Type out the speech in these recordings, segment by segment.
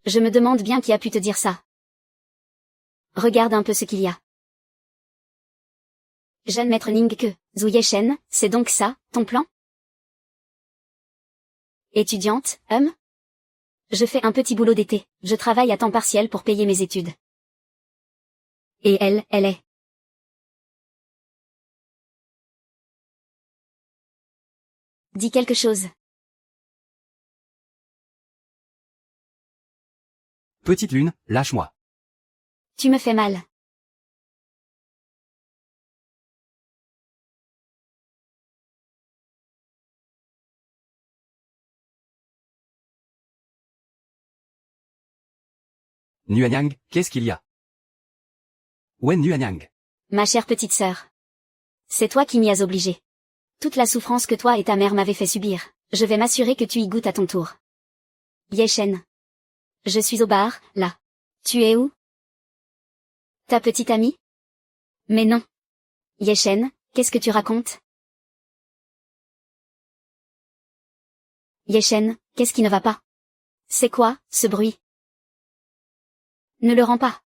Je me demande bien qui a pu te dire ça. Regarde un peu ce qu'il y a. Jeune maître Ningke, Zhu Yeshen, c'est donc ça, ton plan? Étudiante, Je fais un petit boulot d'été, je travaille à temps partiel pour payer mes études. Et elle est. Dis quelque chose. Petite lune, lâche-moi. Tu me fais mal. Nuanyang, qu'est-ce qu'il y a? Wen Nuanyang. Ma chère petite sœur. C'est toi qui m'y as obligée. Toute la souffrance que toi et ta mère m'avez fait subir, je vais m'assurer que tu y goûtes à ton tour. Yeshen. Je suis au bar, là. Tu es où? Ta petite amie? Mais non. Yeshen, qu'est-ce que tu racontes? Yeshen, qu'est-ce qui ne va pas? C'est quoi, ce bruit? Ne le rends pas.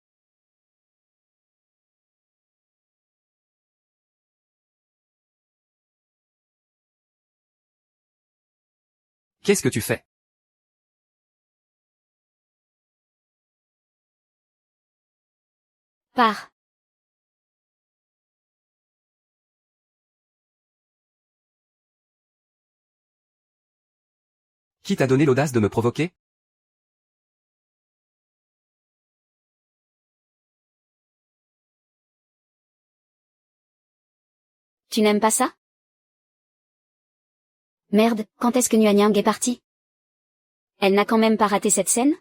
Qu'est-ce que tu fais? Pars. Qui t'a donné l'audace de me provoquer? Tu n'aimes pas ça? Merde, quand est-ce que Nuanyang est partie? Elle n'a quand même pas raté cette scène?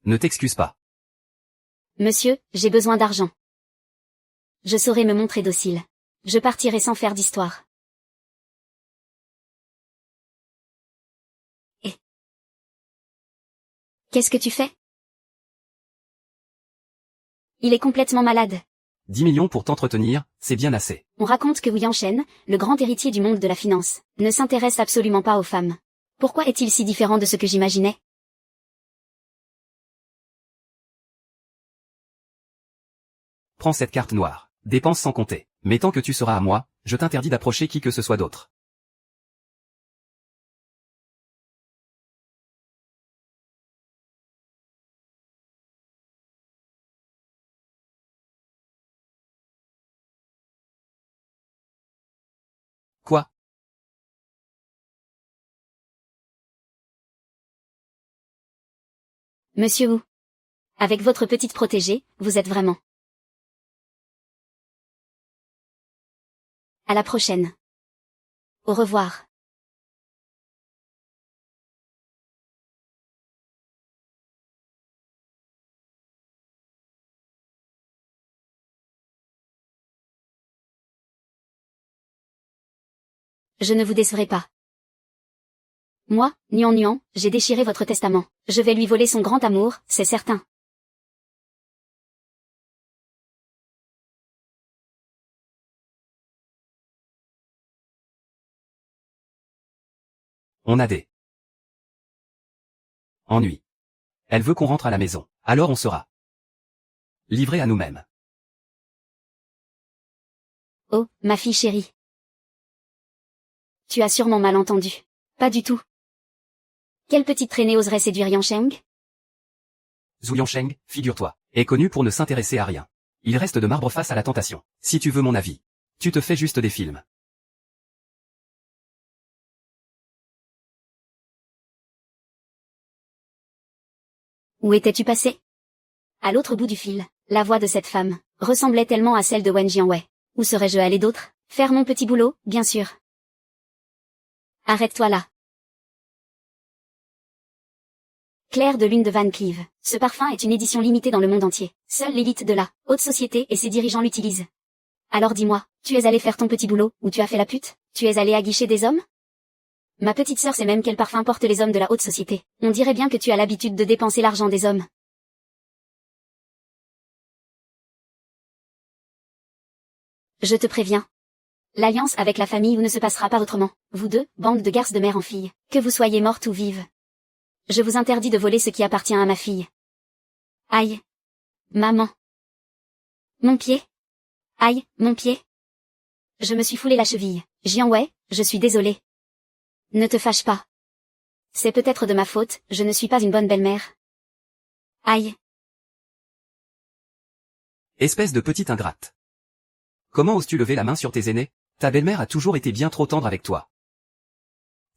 Ne t'excuse pas. Monsieur, j'ai besoin d'argent. Je saurai me montrer docile. Je partirai sans faire d'histoire. Et qu'est-ce que tu fais? Il est complètement malade. 10 millions pour t'entretenir, c'est bien assez. On raconte que Wu Yangshen, le grand héritier du monde de la finance, ne s'intéresse absolument pas aux femmes. Pourquoi est-il si différent de ce que j'imaginais? Prends cette carte noire. Dépense sans compter. Mais tant que tu seras à moi, je t'interdis d'approcher qui que ce soit d'autre. Quoi? Monsieur Wu. Avec votre petite protégée, vous êtes vraiment. À la prochaine. Au revoir. Je ne vous décevrai pas. Moi, Nian, j'ai déchiré votre testament. Je vais lui voler son grand amour, c'est certain. On a des ennuis. Elle veut qu'on rentre à la maison. Alors on sera livrés à nous-mêmes. Oh, ma fille chérie. Tu as sûrement mal entendu. Pas du tout. Quelle petite traînée oserait séduire Yansheng? Zhu Yansheng, figure-toi, est connu pour ne s'intéresser à rien. Il reste de marbre face à la tentation. Si tu veux mon avis, tu te fais juste des films. Où étais-tu passé? À l'autre bout du fil, la voix de cette femme ressemblait tellement à celle de Wen Jianwei. Où serais-je allé d'autre? Faire mon petit boulot, bien sûr. Arrête-toi là. Claire de lune de Van Cleave. Ce parfum est une édition limitée dans le monde entier. Seule l'élite de la haute société et ses dirigeants l'utilisent. Alors dis-moi, tu es allé faire ton petit boulot, ou tu as fait la pute? Tu es allé aguicher des hommes? Ma petite sœur sait même quel parfum portent les hommes de la haute société. On dirait bien que tu as l'habitude de dépenser l'argent des hommes. Je te préviens. L'alliance avec la famille ne se passera pas autrement. Vous deux, bande de garces de mère en fille, que vous soyez morte ou vive. Je vous interdis de voler ce qui appartient à ma fille. Aïe. Maman. Mon pied. Aïe, mon pied. Je me suis foulé la cheville. Jian Wei, je suis désolée. Ne te fâche pas. C'est peut-être de ma faute, je ne suis pas une bonne belle-mère. Aïe. Espèce de petite ingrate. Comment oses-tu lever la main sur tes aînés? Ta belle-mère a toujours été bien trop tendre avec toi.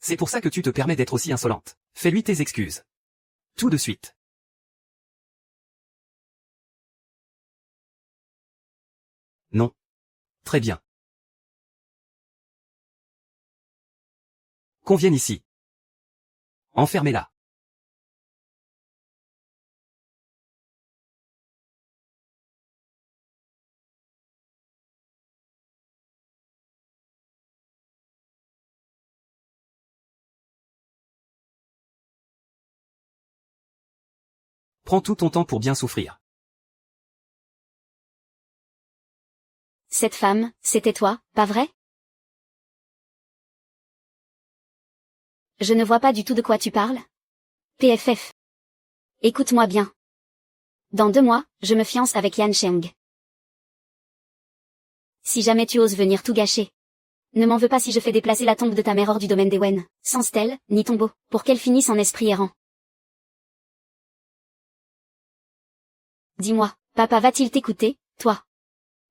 C'est pour ça que tu te permets d'être aussi insolente. Fais-lui tes excuses. Tout de suite. Non. Très bien. Qu'on vienne ici. Enfermez-la. Prends tout ton temps pour bien souffrir. Cette femme, c'était toi, pas vrai? Je ne vois pas du tout de quoi tu parles. PFF. Écoute-moi bien. Dans 2 mois, je me fiance avec Yan Sheng. Si jamais tu oses venir tout gâcher. Ne m'en veux pas si je fais déplacer la tombe de ta mère hors du domaine des Wen, sans stèle, ni tombeau, pour qu'elle finisse en esprit errant. Dis-moi, papa va-t-il t'écouter, toi?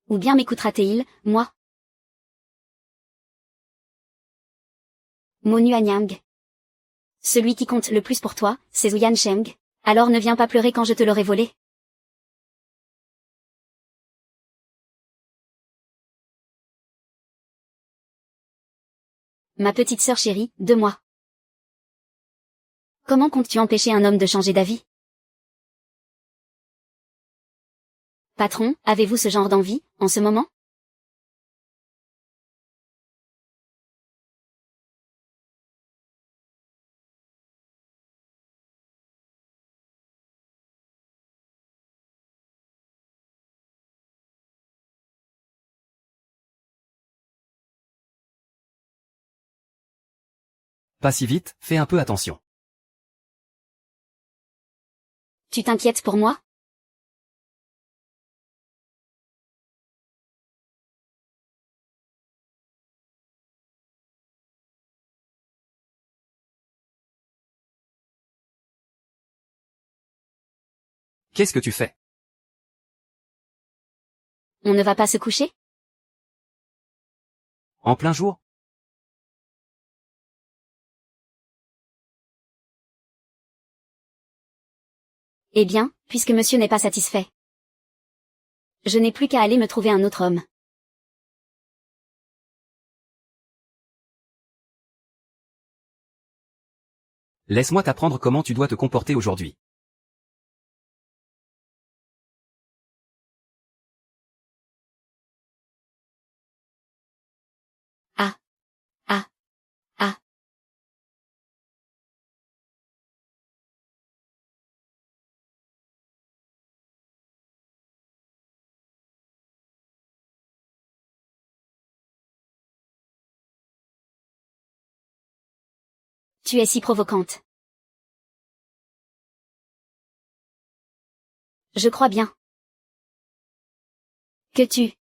Ou bien m'écoutera-t-il, moi? Monu Anyang. Celui qui compte le plus pour toi, c'est Zhu Yansheng. Alors ne viens pas pleurer quand je te l'aurai volé. Ma petite sœur chérie, 2 mois. Comment comptes-tu empêcher un homme de changer d'avis? Patron, avez-vous ce genre d'envie, en ce moment? Pas si vite, fais un peu attention. Tu t'inquiètes pour moi? Qu'est-ce que tu fais? On ne va pas se coucher? En plein jour? Eh bien, puisque monsieur n'est pas satisfait. Je n'ai plus qu'à aller me trouver un autre homme. Laisse-moi t'apprendre comment tu dois te comporter aujourd'hui. Ah. Ah. Ah. Tu es si provocante. Je crois bien. Que tu...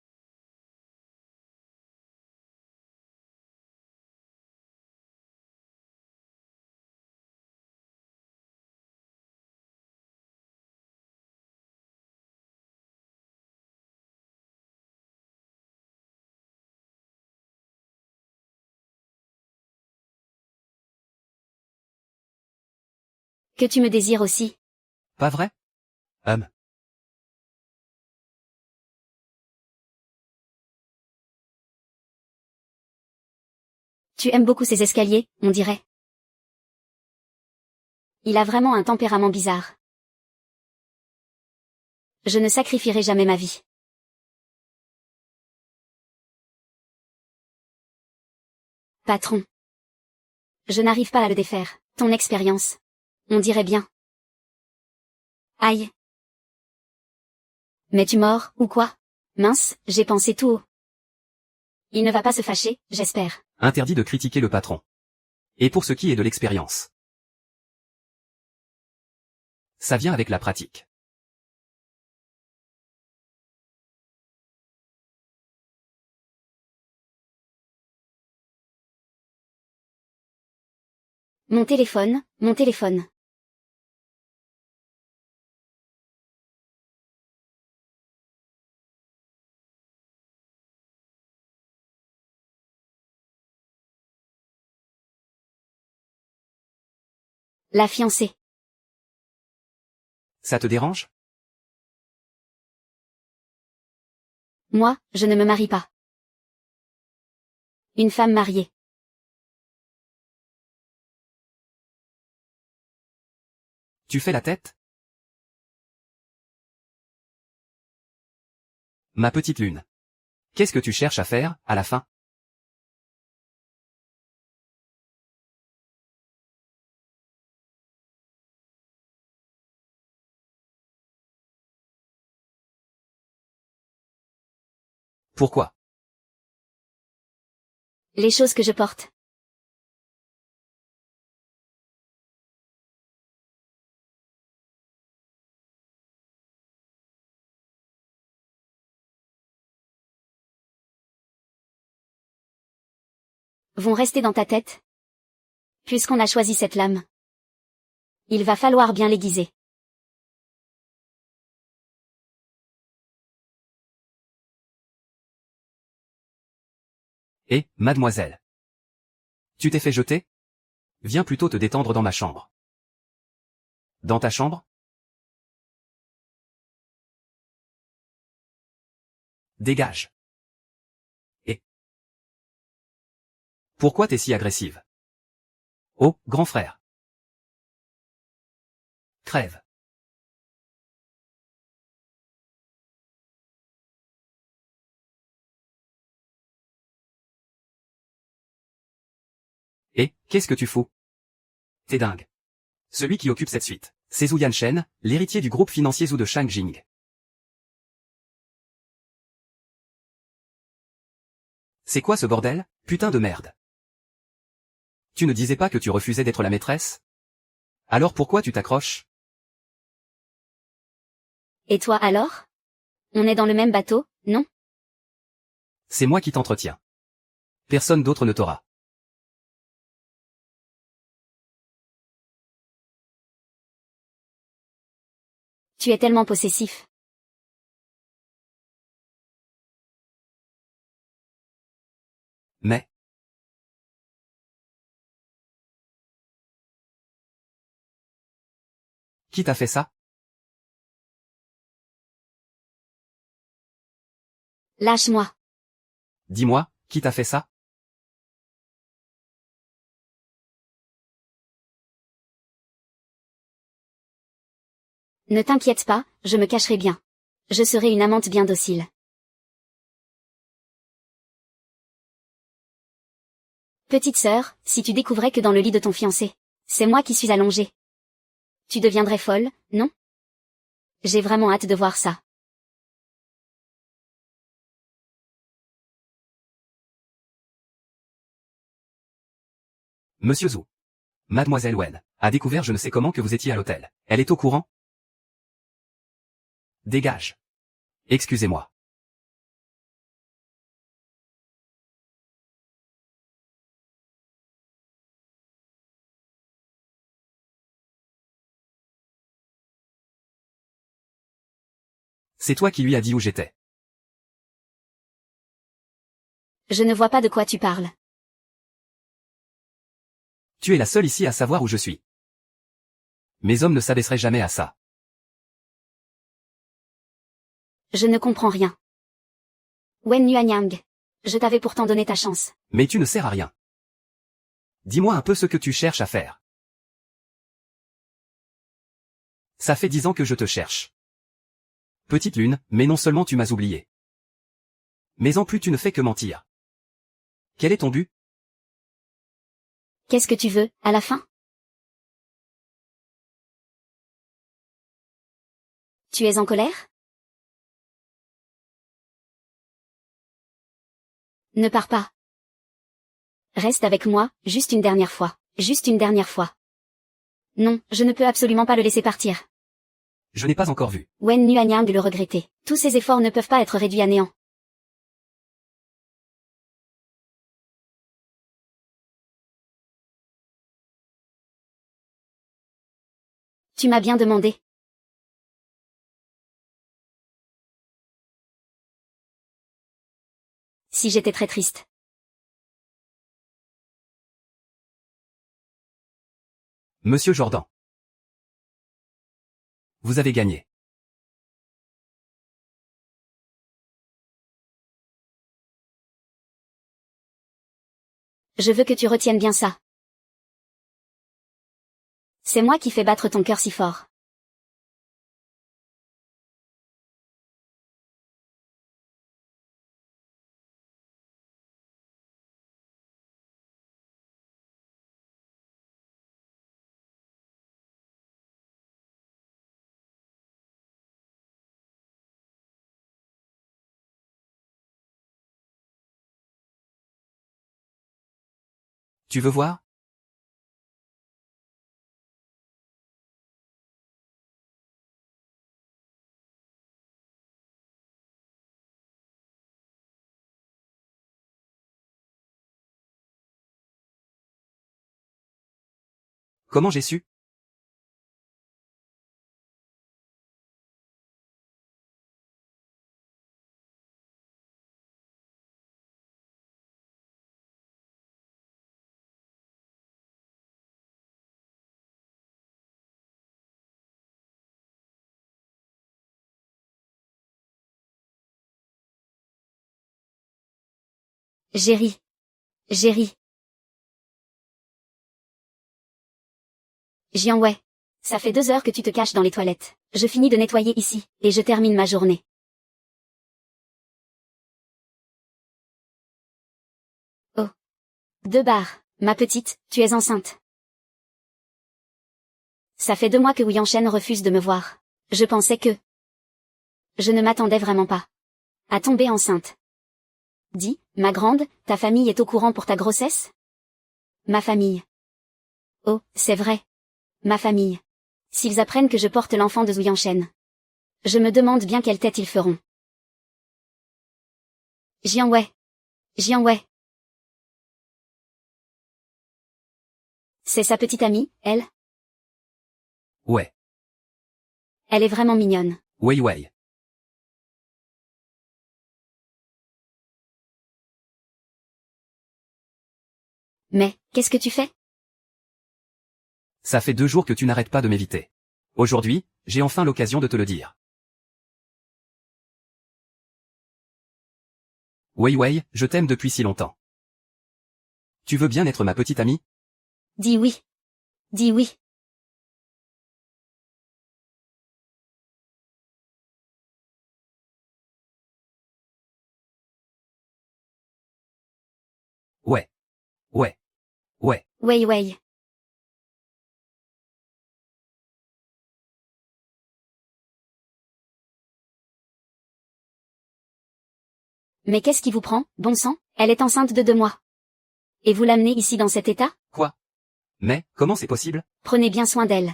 Que tu me désires aussi. Pas vrai? Tu aimes beaucoup ces escaliers, on dirait. Il a vraiment un tempérament bizarre. Je ne sacrifierai jamais ma vie. Patron. Je n'arrive pas à le défaire. Ton expérience. On dirait bien. Aïe. Mais tu mords, ou quoi? Mince, j'ai pensé tout haut. Il ne va pas se fâcher, j'espère. Interdit de critiquer le patron. Et pour ce qui est de l'expérience. Ça vient avec la pratique. Mon téléphone, mon téléphone. La fiancée. Ça te dérange? Moi, je ne me marie pas. Une femme mariée. Tu fais la tête? Ma petite lune. Qu'est-ce que tu cherches à faire, à la fin? Pourquoi? Les choses que je porte. Vont rester dans ta tête. Puisqu'on a choisi cette lame. Il va falloir bien l'aiguiser. Eh, mademoiselle. Tu t'es fait jeter? Viens plutôt te détendre dans ma chambre. Dans ta chambre? Dégage. Et pourquoi t'es si agressive? Oh, grand frère. Crève. Et, qu'est-ce que tu fous? T'es dingue. Celui qui occupe cette suite, c'est Zhu Yanshen, l'héritier du groupe financier Zhu de Shangjing. C'est quoi ce bordel, putain de merde? Tu ne disais pas que tu refusais d'être la maîtresse? Alors pourquoi tu t'accroches? Et toi alors? On est dans le même bateau, non? C'est moi qui t'entretiens. Personne d'autre ne t'aura. Tu es tellement possessif. Mais, qui t'a fait ça? Lâche-moi. Dis-moi, qui t'a fait ça? Ne t'inquiète pas, je me cacherai bien. Je serai une amante bien docile. Petite sœur, si tu découvrais que dans le lit de ton fiancé, c'est moi qui suis allongée. Tu deviendrais folle, non? J'ai vraiment hâte de voir ça. Monsieur Zhu. Mademoiselle Wen a découvert je ne sais comment que vous étiez à l'hôtel. Elle est au courant? Dégage. Excusez-moi. C'est toi qui lui as dit où j'étais. Je ne vois pas de quoi tu parles. Tu es la seule ici à savoir où je suis. Mes hommes ne s'abaisseraient jamais à ça. Je ne comprends rien. Wen Yuanyang. Je t'avais pourtant donné ta chance. Mais tu ne sers à rien. Dis-moi un peu ce que tu cherches à faire. Ça fait 10 ans que je te cherche. Petite lune, mais non seulement tu m'as oublié. Mais en plus tu ne fais que mentir. Quel est ton but? Qu'est-ce que tu veux, à la fin? Tu es en colère? Ne pars pas. Reste avec moi, juste une dernière fois. Juste une dernière fois. Non, je ne peux absolument pas le laisser partir. Je n'ai pas encore vu. Wen Nuanyang le regrettait. Tous ces efforts ne peuvent pas être réduits à néant. Tu m'as bien demandé. Si j'étais très triste. Monsieur Jordan. Vous avez gagné. Je veux que tu retiennes bien ça. C'est moi qui fais battre ton cœur si fort. Tu veux voir? Comment j'ai su? J'ai ri. J'ai ri. Jian Wei. Ça fait 2 heures que tu te caches dans les toilettes. Je finis de nettoyer ici, et je termine ma journée. Oh. 2 bars. Ma petite, tu es enceinte. Ça fait 2 mois que Wu Shen refuse de me voir. Je pensais que... Je ne m'attendais vraiment pas à tomber enceinte. Dis, ma grande, ta famille est au courant pour ta grossesse? Ma famille. Oh, c'est vrai. Ma famille. S'ils apprennent que je porte l'enfant de Zhu Shen. Je me demande bien quelle tête ils feront. Jian Wei. Jian Wei. C'est sa petite amie, elle? Ouais. Elle est vraiment mignonne. Wei Wei. Mais, qu'est-ce que tu fais? Ça fait 2 jours que tu n'arrêtes pas de m'éviter. Aujourd'hui, j'ai enfin l'occasion de te le dire. Wei Wei, je t'aime depuis si longtemps. Tu veux bien être ma petite amie? Dis oui. Dis oui. Ouais. Ouais. Ouais. Wei Wei. Mais qu'est-ce qui vous prend, bon sang? Elle est enceinte de 2 mois. Et vous l'amenez ici dans cet état? Quoi? Mais, comment c'est possible? Prenez bien soin d'elle.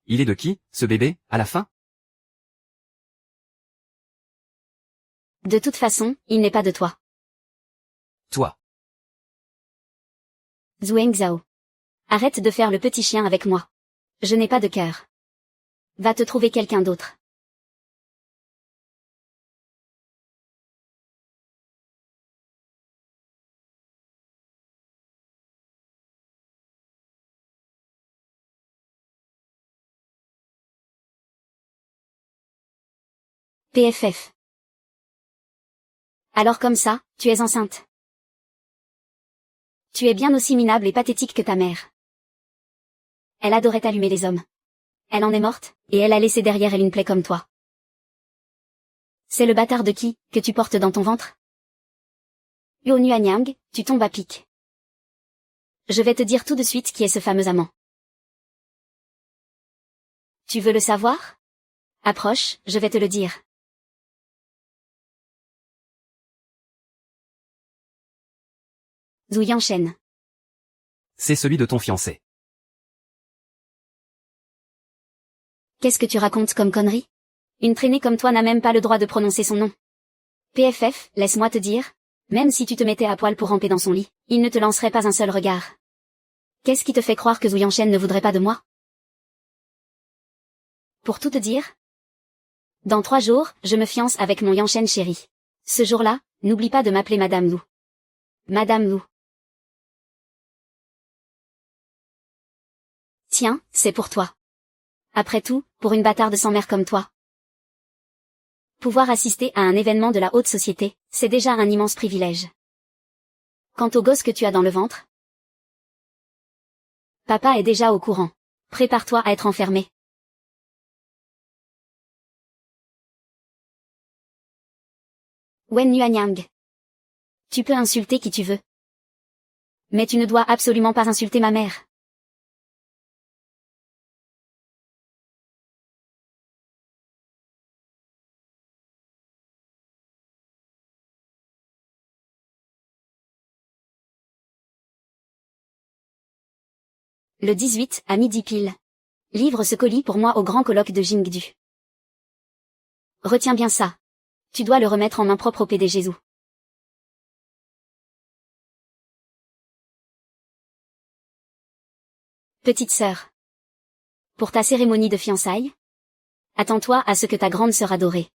Il est de qui, ce bébé, à la fin? De toute façon, il n'est pas de toi. Toi. Zhuang Zhao. Arrête de faire le petit chien avec moi. Je n'ai pas de cœur. Va te trouver quelqu'un d'autre. PFF. Alors comme ça, tu es enceinte. Tu es bien aussi minable et pathétique que ta mère. Elle adorait allumer les hommes. Elle en est morte, et elle a laissé derrière elle une plaie comme toi. C'est le bâtard de qui, que tu portes dans ton ventre? Yo Nuanyang, tu tombes à pic. Je vais te dire tout de suite qui est ce fameux amant. Tu veux le savoir? Approche, je vais te le dire. Zhu Yanshen. C'est celui de ton fiancé. Qu'est-ce que tu racontes comme connerie? Une traînée comme toi n'a même pas le droit de prononcer son nom. PFF, laisse-moi te dire. Même si tu te mettais à poil pour ramper dans son lit, il ne te lancerait pas un seul regard. Qu'est-ce qui te fait croire que Zhu Yanshen ne voudrait pas de moi? Pour tout te dire, dans 3 jours, je me fiance avec mon Yanshen chéri. Ce jour-là, n'oublie pas de m'appeler Madame Lou. Madame Lou. Tiens, c'est pour toi. Après tout, pour une bâtarde sans mère comme toi. Pouvoir assister à un événement de la haute société, c'est déjà un immense privilège. Quant au gosse que tu as dans le ventre, papa est déjà au courant. Prépare-toi à être enfermé. Wen Yuanyang. Tu peux insulter qui tu veux. Mais tu ne dois absolument pas insulter ma mère. Le 18, à midi pile. Livre ce colis pour moi au grand colloque de Jingdu. Retiens bien ça. Tu dois le remettre en main propre au PDG Zhu. Petite sœur. Pour ta cérémonie de fiançailles, attends-toi à ce que ta grande sœur adorée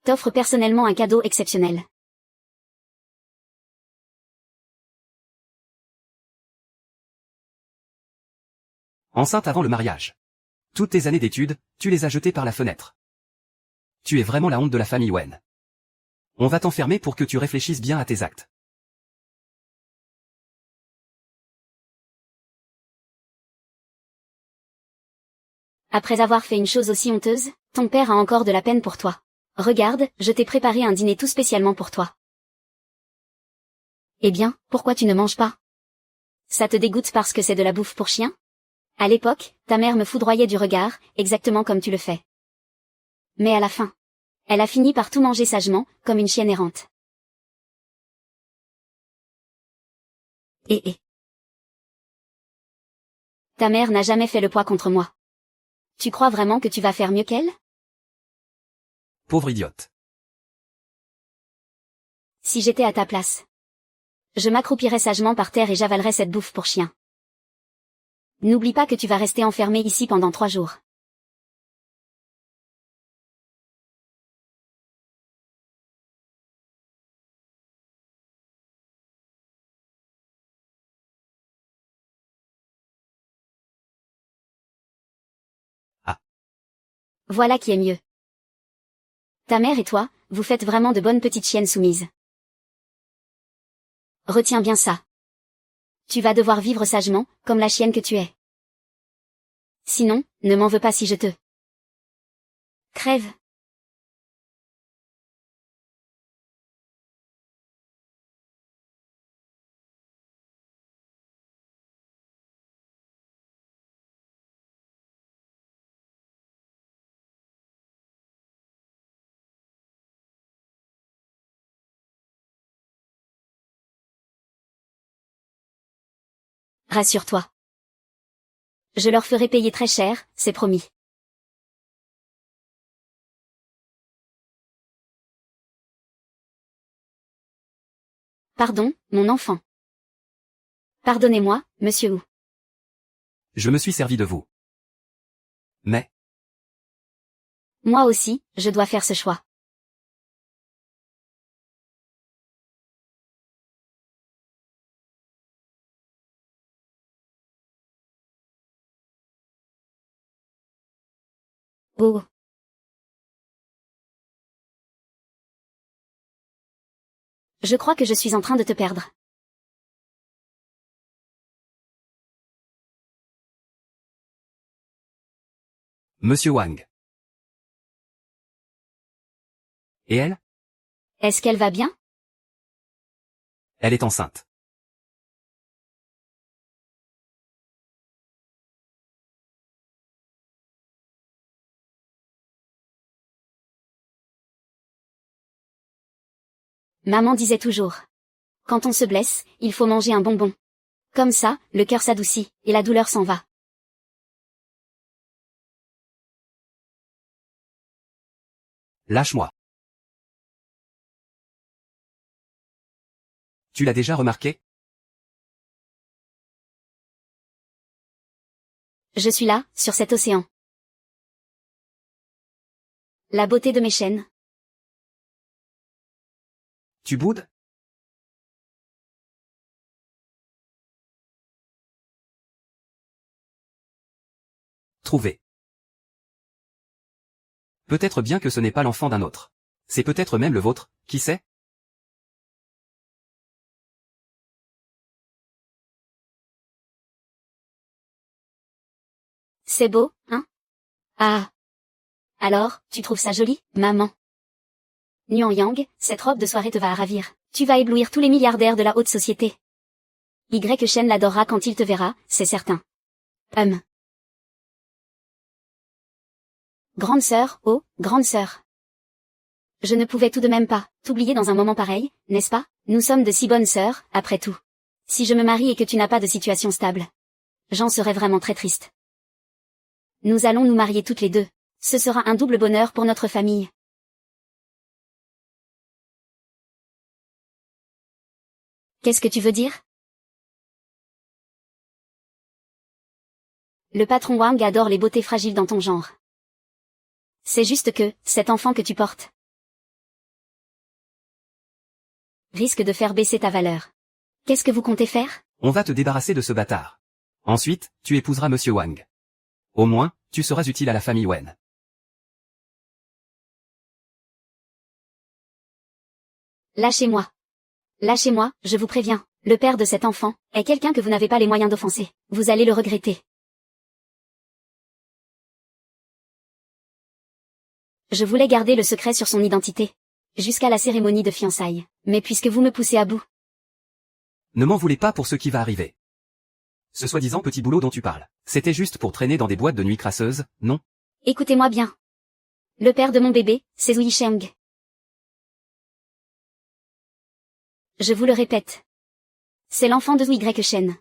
t'offre personnellement un cadeau exceptionnel. Enceinte avant le mariage. Toutes tes années d'études, tu les as jetées par la fenêtre. Tu es vraiment la honte de la famille Wen. On va t'enfermer pour que tu réfléchisses bien à tes actes. Après avoir fait une chose aussi honteuse, ton père a encore de la peine pour toi. Regarde, je t'ai préparé un dîner tout spécialement pour toi. Eh bien, pourquoi tu ne manges pas? Ça te dégoûte parce que c'est de la bouffe pour chien? À l'époque, ta mère me foudroyait du regard, exactement comme tu le fais. Mais à la fin, elle a fini par tout manger sagement, comme une chienne errante. Et. Ta mère n'a jamais fait le poids contre moi. Tu crois vraiment que tu vas faire mieux qu'elle? Pauvre idiote. Si j'étais à ta place, je m'accroupirais sagement par terre et j'avalerais cette bouffe pour chien. N'oublie pas que tu vas rester enfermé ici pendant 3 jours. Ah. Voilà qui est mieux. Ta mère et toi, vous faites vraiment de bonnes petites chiennes soumises. Retiens bien ça. Tu vas devoir vivre sagement, comme la chienne que tu es. Sinon, ne m'en veux pas si je te crève. Rassure-toi. Je leur ferai payer très cher, c'est promis. Pardon, mon enfant. Pardonnez-moi, monsieur Wu. Je me suis servi de vous. Mais, Moi aussi, je dois faire ce choix. Oh. Je crois que je suis en train de te perdre. Monsieur Wang. Et elle? Est-ce qu'elle va bien? Elle est enceinte. Maman disait toujours. Quand on se blesse, il faut manger un bonbon. Comme ça, le cœur s'adoucit, et la douleur s'en va. Lâche-moi. Tu l'as déjà remarqué? Je suis là, sur cet océan. La beauté de mes chaînes. Tu boudes? Trouvé. Peut-être bien que ce n'est pas l'enfant d'un autre. C'est peut-être même le vôtre, qui sait? C'est beau, hein? Ah. Alors, tu trouves ça joli, maman? Nuan Yang, cette robe de soirée te va à ravir. Tu vas éblouir tous les milliardaires de la haute société. Shen l'adorera quand il te verra, c'est certain. Grande sœur, oh, grande sœur. Je ne pouvais tout de même pas t'oublier dans un moment pareil, n'est-ce pas? Nous sommes de si bonnes sœurs, après tout. Si je me marie et que tu n'as pas de situation stable, j'en serais vraiment très triste. Nous allons nous marier toutes les deux. Ce sera un double bonheur pour notre famille. Qu'est-ce que tu veux dire? Le patron Wang adore les beautés fragiles dans ton genre. C'est juste que, cet enfant que tu portes, risque de faire baisser ta valeur. Qu'est-ce que vous comptez faire? On va te débarrasser de ce bâtard. Ensuite, tu épouseras Monsieur Wang. Au moins, tu seras utile à la famille Wen. Lâchez-moi. Lâchez-moi, je vous préviens. Le père de cet enfant est quelqu'un que vous n'avez pas les moyens d'offenser. Vous allez le regretter. Je voulais garder le secret sur son identité. Jusqu'à la cérémonie de fiançailles. Mais puisque vous me poussez à bout. Ne m'en voulez pas pour ce qui va arriver. Ce soi-disant petit boulot dont tu parles, c'était juste pour traîner dans des boîtes de nuit crasseuses, non? Écoutez-moi bien. Le père de mon bébé, c'est Zui Sheng. Je vous le répète. C'est l'enfant de Zui Shen.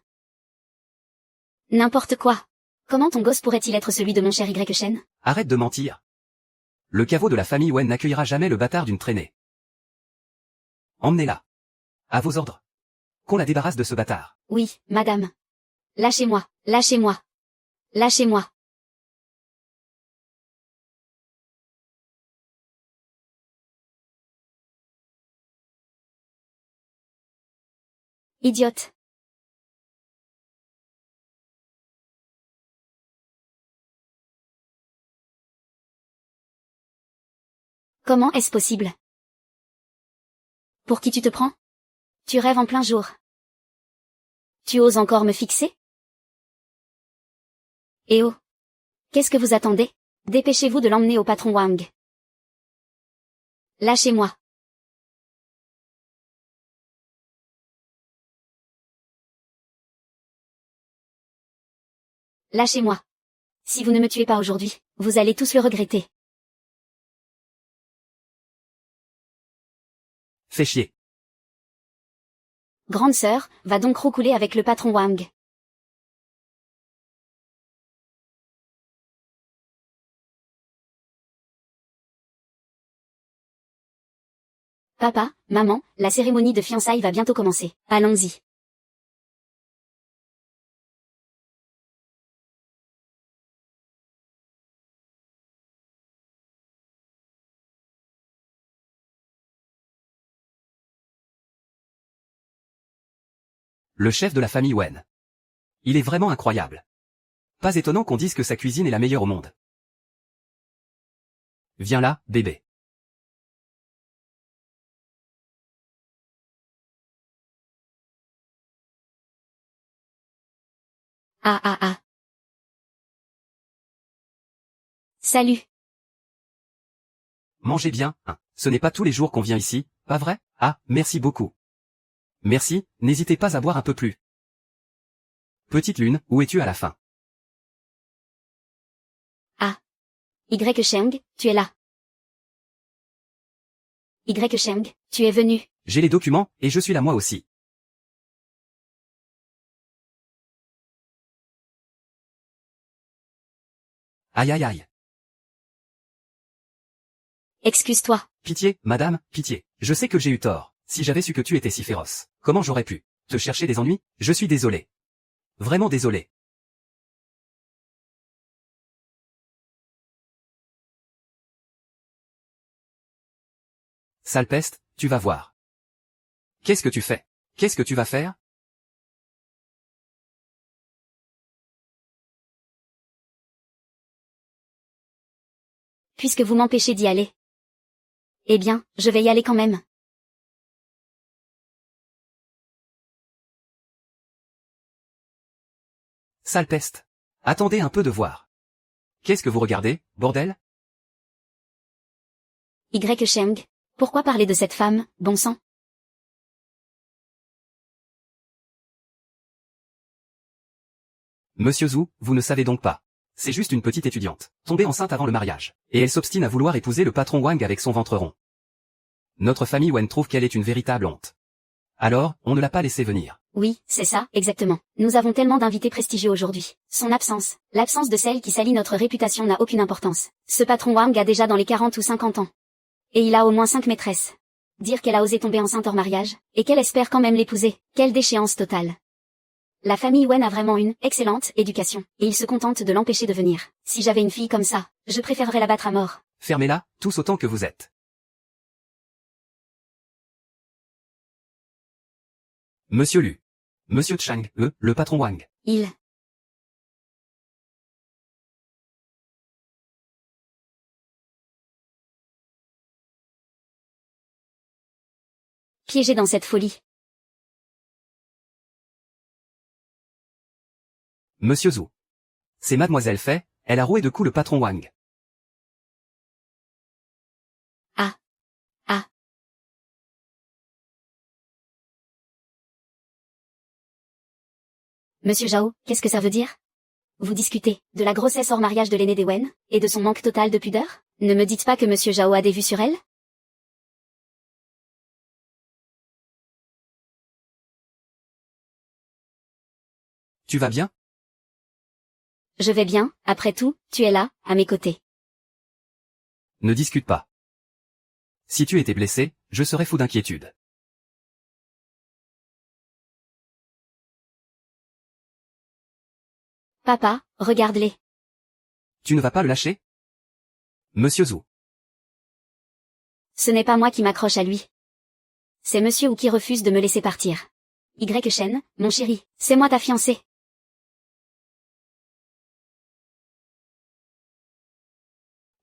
N'importe quoi. Comment ton gosse pourrait-il être celui de mon cher Shen? Arrête de mentir. Le caveau de la famille Wen n'accueillera jamais le bâtard d'une traînée. Emmenez-la. À vos ordres. Qu'on la débarrasse de ce bâtard. Oui, madame. Lâchez-moi, lâchez-moi. Lâchez-moi. Idiote. Comment est-ce possible? Pour qui tu te prends? Tu rêves en plein jour. Tu oses encore me fixer? Eh oh! Qu'est-ce que vous attendez? Dépêchez-vous de l'emmener au patron Wang. Lâchez-moi. Lâchez-moi. Si vous ne me tuez pas aujourd'hui, vous allez tous le regretter. Fais chier. Grande sœur, va donc roucouler avec le patron Wang. Papa, maman, la cérémonie de fiançailles va bientôt commencer. Allons-y. Le chef de la famille Wen. Il est vraiment incroyable. Pas étonnant qu'on dise que sa cuisine est la meilleure au monde. Viens là, bébé. Ah ah ah. Salut. Mangez bien, hein. Ce n'est pas tous les jours qu'on vient ici, pas vrai? Ah, merci beaucoup. Merci, n'hésitez pas à boire un peu plus. Petite lune, où es-tu à la fin? Ah. Sheng, tu es là. Y Sheng, tu es venu. J'ai les documents, et je suis là moi aussi. Aïe aïe aïe. Excuse-toi. Pitié, madame, pitié. Je sais que j'ai eu tort. Si j'avais su que tu étais si féroce, comment j'aurais pu te chercher des ennuis? Je suis désolé. Vraiment désolé. Sale peste, tu vas voir. Qu'est-ce que tu fais? Qu'est-ce que tu vas faire? Puisque vous m'empêchez d'y aller. Eh bien, je vais y aller quand même. Sale peste. Attendez un peu de voir. Qu'est-ce que vous regardez, bordel? Y Sheng, pourquoi parler de cette femme, bon sang? Monsieur Zhu, vous ne savez donc pas. C'est juste une petite étudiante, tombée enceinte avant le mariage. Et elle s'obstine à vouloir épouser le patron Wang avec son ventre rond. Notre famille Wen trouve qu'elle est une véritable honte. Alors, on ne l'a pas laissée venir. Oui, c'est ça, exactement. Nous avons tellement d'invités prestigieux aujourd'hui. Son absence, l'absence de celle qui salit notre réputation n'a aucune importance. Ce patron Wang a déjà dans les 40 ou 50 ans. Et il a au moins 5 maîtresses. Dire qu'elle a osé tomber enceinte hors mariage, et qu'elle espère quand même l'épouser, quelle déchéance totale. La famille Wen a vraiment une excellente éducation, et ils se contentent de l'empêcher de venir. Si j'avais une fille comme ça, je préférerais la battre à mort. Fermez-la, tous autant que vous êtes. Monsieur Lu. Monsieur Chang, le patron Wang. Il... piégé dans cette folie. Monsieur Zhu. C'est mademoiselle Fei, elle a roué de coups le patron Wang. Ah. Ah. Monsieur Zhao, qu'est-ce que ça veut dire? Vous discutez de la grossesse hors mariage de l'aîné des Wen, et de son manque total de pudeur? Ne me dites pas que Monsieur Zhao a des vues sur elle? Tu vas bien? Je vais bien, après tout, tu es là, à mes côtés. Ne discute pas. Si tu étais blessé, je serais fou d'inquiétude. Papa, regarde-les. Tu ne vas pas le lâcher? Monsieur Zhu. Ce n'est pas moi qui m'accroche à lui. C'est Monsieur Wu qui refuse de me laisser partir. Y Shen, mon chéri, c'est moi ta fiancée.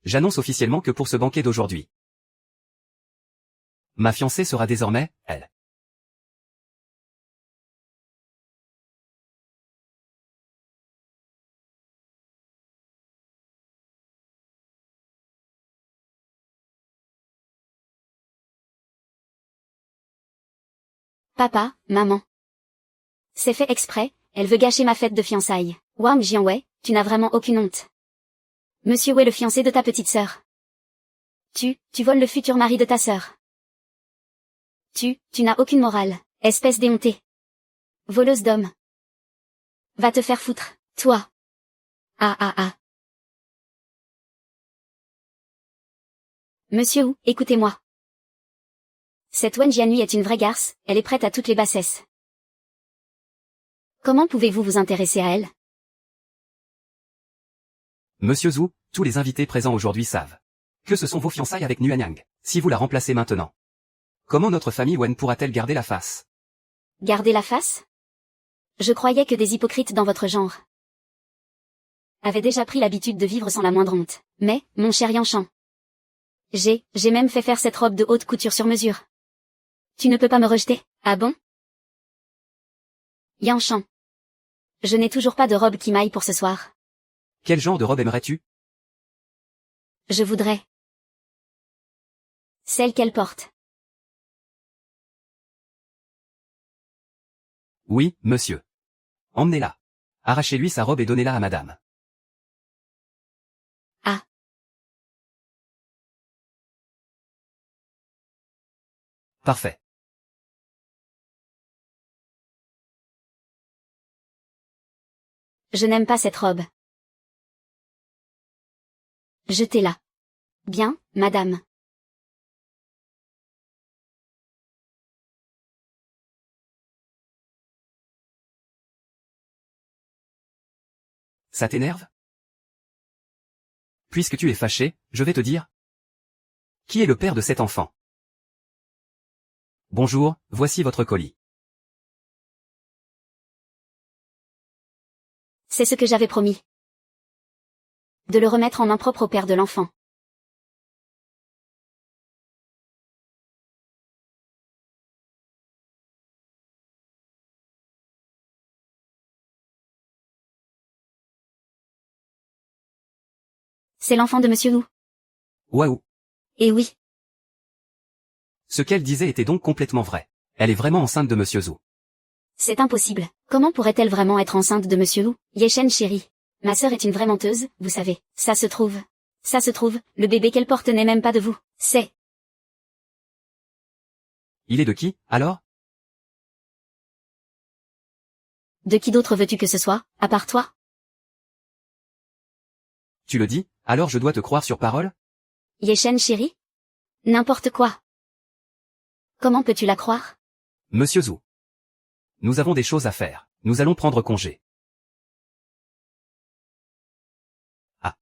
J'annonce officiellement que pour ce banquet d'aujourd'hui, ma fiancée sera désormais, elle. Papa, maman. C'est fait exprès, elle veut gâcher ma fête de fiançailles. Wang Jianwei, tu n'as vraiment aucune honte. Monsieur Wei le fiancé de ta petite sœur. Tu voles le futur mari de ta sœur. Tu n'as aucune morale, espèce d'éhontée. Voleuse d'hommes. Va te faire foutre, toi. Ah ah ah. Monsieur Wu, écoutez-moi. Cette Wen Jianhui est une vraie garce, elle est prête à toutes les bassesses. Comment pouvez-vous vous intéresser à elle? Monsieur Zhu, tous les invités présents aujourd'hui savent que ce sont vos fiançailles avec Nuanyang. Si vous la remplacez maintenant, comment notre famille Wen pourra-t-elle garder la face? Garder la face? Je croyais que des hypocrites dans votre genre avaient déjà pris l'habitude de vivre sans la moindre honte. Mais, mon cher Yanshan, j'ai même fait faire cette robe de haute couture sur mesure. Tu ne peux pas me rejeter, ah bon? Yanshan, je n'ai toujours pas de robe qui m'aille pour ce soir. Quel genre de robe aimerais-tu? Je voudrais celle qu'elle porte. Oui, monsieur. Emmenez-la. Arrachez-lui sa robe et donnez-la à madame. Ah. Parfait. Je n'aime pas cette robe. Jetez-la. Bien, madame. Ça t'énerve? Puisque tu es fâché, je vais te dire. Qui est le père de cet enfant? Bonjour, voici votre colis. C'est ce que j'avais promis. De le remettre en main propre au père de l'enfant. C'est l'enfant de Monsieur Wu. Waouh. Eh oui. Ce qu'elle disait était donc complètement vrai. Elle est vraiment enceinte de Monsieur Zhou. C'est impossible. Comment pourrait-elle vraiment être enceinte de Monsieur Wu? Yechen chérie. Ma sœur est une vraie menteuse, vous savez. Ça se trouve. Le bébé qu'elle porte n'est même pas de vous. C'est. Il est de qui, alors? De qui d'autre veux-tu que ce soit, à part toi? Tu le dis, alors je dois te croire sur parole? Yechen chérie? N'importe quoi. Comment peux-tu la croire? Monsieur Zhou. Nous avons des choses à faire. Nous allons prendre congé. Ah.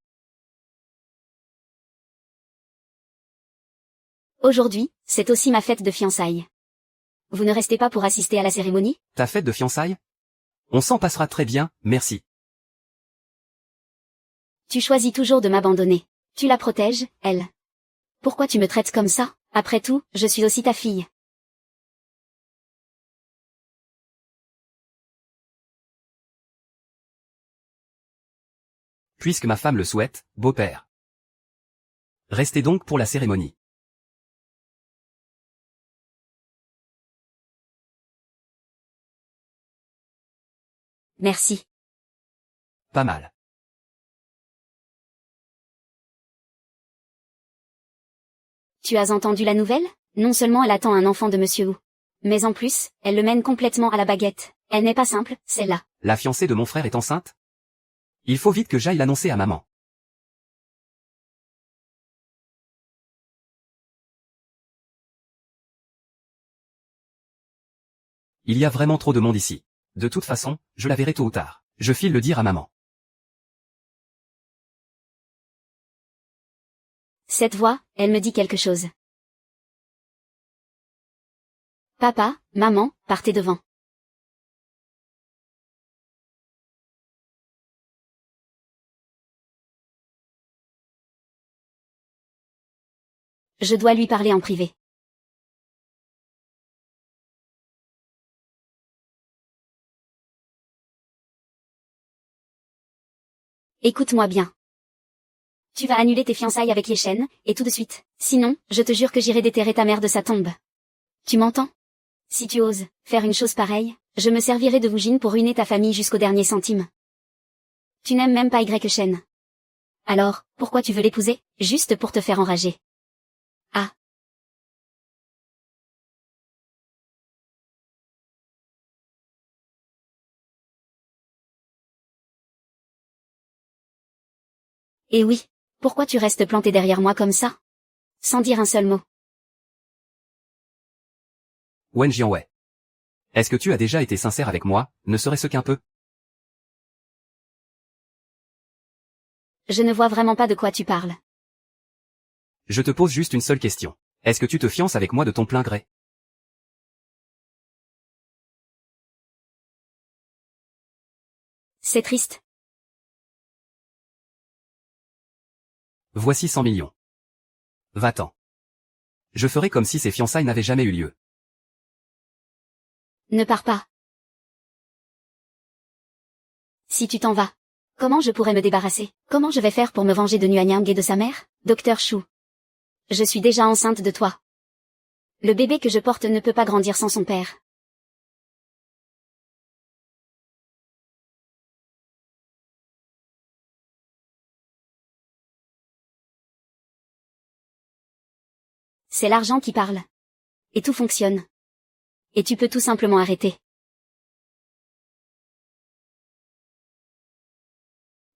Aujourd'hui, c'est aussi ma fête de fiançailles. Vous ne restez pas pour assister à la cérémonie? Ta fête de fiançailles? On s'en passera très bien, merci. Tu choisis toujours de m'abandonner. Tu la protèges, elle. Pourquoi tu me traites comme ça? Après tout, je suis aussi ta fille. Puisque ma femme le souhaite, beau-père. Restez donc pour la cérémonie. Merci. Pas mal. Tu as entendu la nouvelle? Non seulement elle attend un enfant de Monsieur Wu, mais en plus, elle le mène complètement à la baguette. Elle n'est pas simple, celle-là. La fiancée de mon frère est enceinte? Il faut vite que j'aille l'annoncer à maman. Il y a vraiment trop de monde ici. De toute façon, je la verrai tôt ou tard. Je file le dire à maman. Cette voix, elle me dit quelque chose. Papa, maman, partez devant. Je dois lui parler en privé. Écoute-moi bien. Tu vas annuler tes fiançailles avec Yechen, et tout de suite. Sinon, je te jure que j'irai déterrer ta mère de sa tombe. Tu m'entends? Si tu oses faire une chose pareille, je me servirai de Woujin pour ruiner ta famille jusqu'au dernier centime. Tu n'aimes même pas Yechen. Alors, pourquoi tu veux l'épouser? Juste pour te faire enrager. Ah. Eh oui. Pourquoi tu restes planté derrière moi comme ça? Sans dire un seul mot. Wen Jianwei. Est-ce que tu as déjà été sincère avec moi, ne serait-ce qu'un peu? Je ne vois vraiment pas de quoi tu parles. Je te pose juste une seule question. Est-ce que tu te fiances avec moi de ton plein gré? C'est triste. Voici 100 millions. Va-t'en. Je ferai comme si ces fiançailles n'avaient jamais eu lieu. Ne pars pas. Si tu t'en vas, comment je pourrais me débarrasser? Comment je vais faire pour me venger de Nuanyang et de sa mère? Docteur Chou. Je suis déjà enceinte de toi. Le bébé que je porte ne peut pas grandir sans son père. C'est l'argent qui parle. Et tout fonctionne. Et tu peux tout simplement arrêter.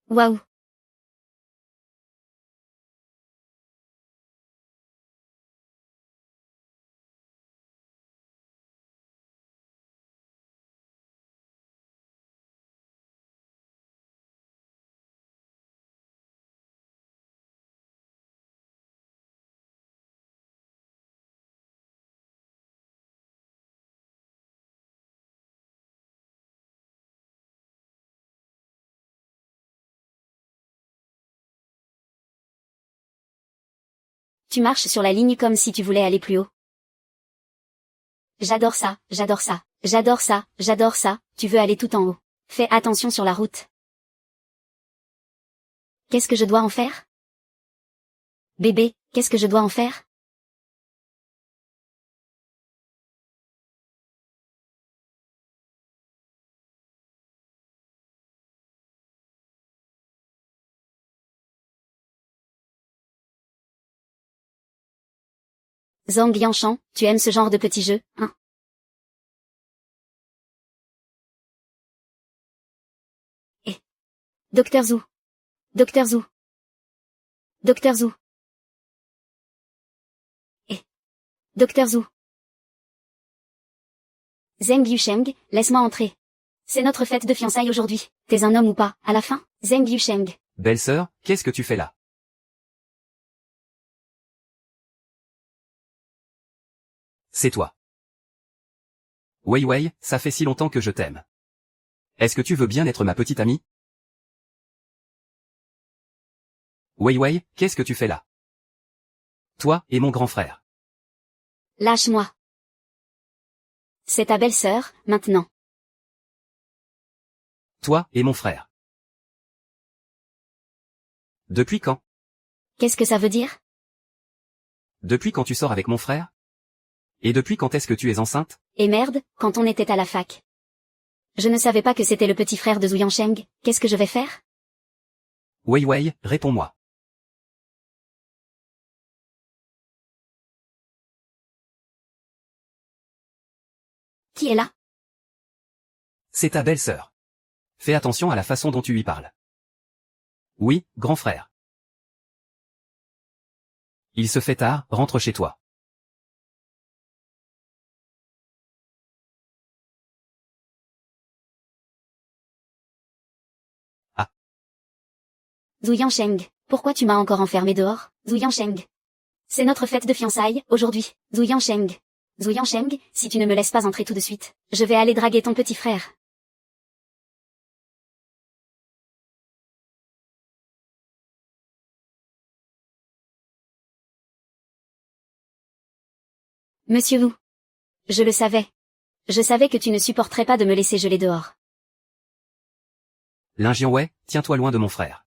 Waouh. Tu marches sur la ligne comme si tu voulais aller plus haut. J'adore ça, j'adore ça, j'adore ça, j'adore ça, tu veux aller tout en haut. Fais attention sur la route. Qu'est-ce que je dois en faire? Bébé, qu'est-ce que je dois en faire? Zhang Yanshan, tu aimes ce genre de petits jeux, hein? Eh. Docteur Zhu. Docteur Zhu. Docteur Zhu. Eh. Docteur Zhu. Zheng Yusheng, laisse-moi entrer. C'est notre fête de fiançailles aujourd'hui. T'es un homme ou pas, à la fin? Zheng Yusheng. Belle-sœur, qu'est-ce que tu fais là? C'est toi. Wei Wei, ça fait si longtemps que je t'aime. Est-ce que tu veux bien être ma petite amie? Wei Wei, qu'est-ce que tu fais là? Toi et mon grand frère. Lâche-moi. C'est ta belle-sœur, maintenant. Toi et mon frère. Depuis quand? Qu'est-ce que ça veut dire? Depuis quand tu sors avec mon frère? Et depuis quand est-ce que tu es enceinte? Et merde, quand on était à la fac. Je ne savais pas que c'était le petit frère de Zhu Yansheng, qu'est-ce que je vais faire? Wei Wei, réponds-moi. Qui est là? C'est ta belle-sœur. Fais attention à la façon dont tu lui parles. Oui, grand frère. Il se fait tard, rentre chez toi. Ah. Zhu Yansheng, pourquoi tu m'as encore enfermé dehors? Zhu Yansheng. C'est notre fête de fiançailles, aujourd'hui. Zhu Yansheng. Zhu Yansheng, si tu ne me laisses pas entrer tout de suite, je vais aller draguer ton petit frère. Monsieur Wu. Je le savais. Je savais que tu ne supporterais pas de me laisser geler dehors. Lin Jianwei, tiens-toi loin de mon frère.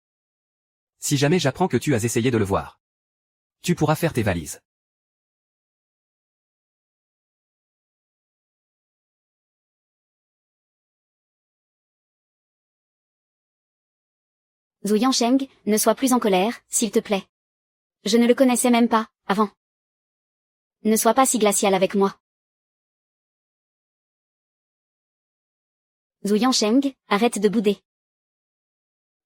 Si jamais j'apprends que tu as essayé de le voir, tu pourras faire tes valises. Zhu Yansheng, ne sois plus en colère, s'il te plaît. Je ne le connaissais même pas, avant. Ne sois pas si glacial avec moi. Zhu Yansheng, arrête de bouder.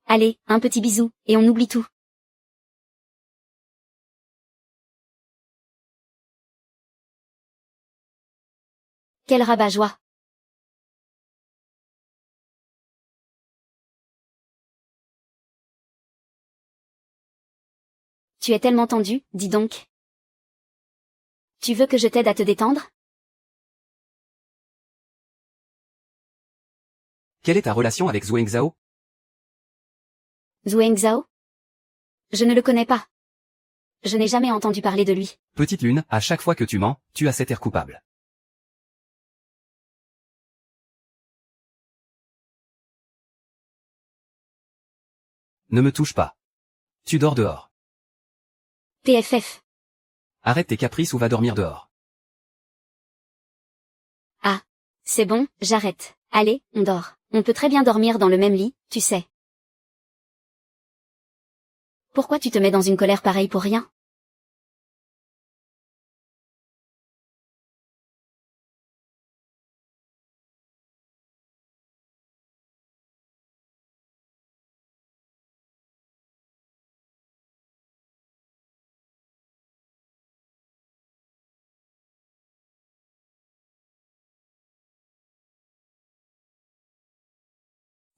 Allez, un petit bisou, et on oublie tout. Quel rabat-joie. Tu es tellement tendu, dis donc. Tu veux que je t'aide à te détendre? Quelle est ta relation avec Zhuang Zhao? Zhuang Zhao? Je ne le connais pas. Je n'ai jamais entendu parler de lui. Petite lune, à chaque fois que tu mens, tu as cet air coupable. Ne me touche pas. Tu dors dehors. PFF. Arrête tes caprices ou va dormir dehors. Ah. C'est bon, j'arrête. Allez, on dort. On peut très bien dormir dans le même lit, tu sais. Pourquoi tu te mets dans une colère pareille pour rien?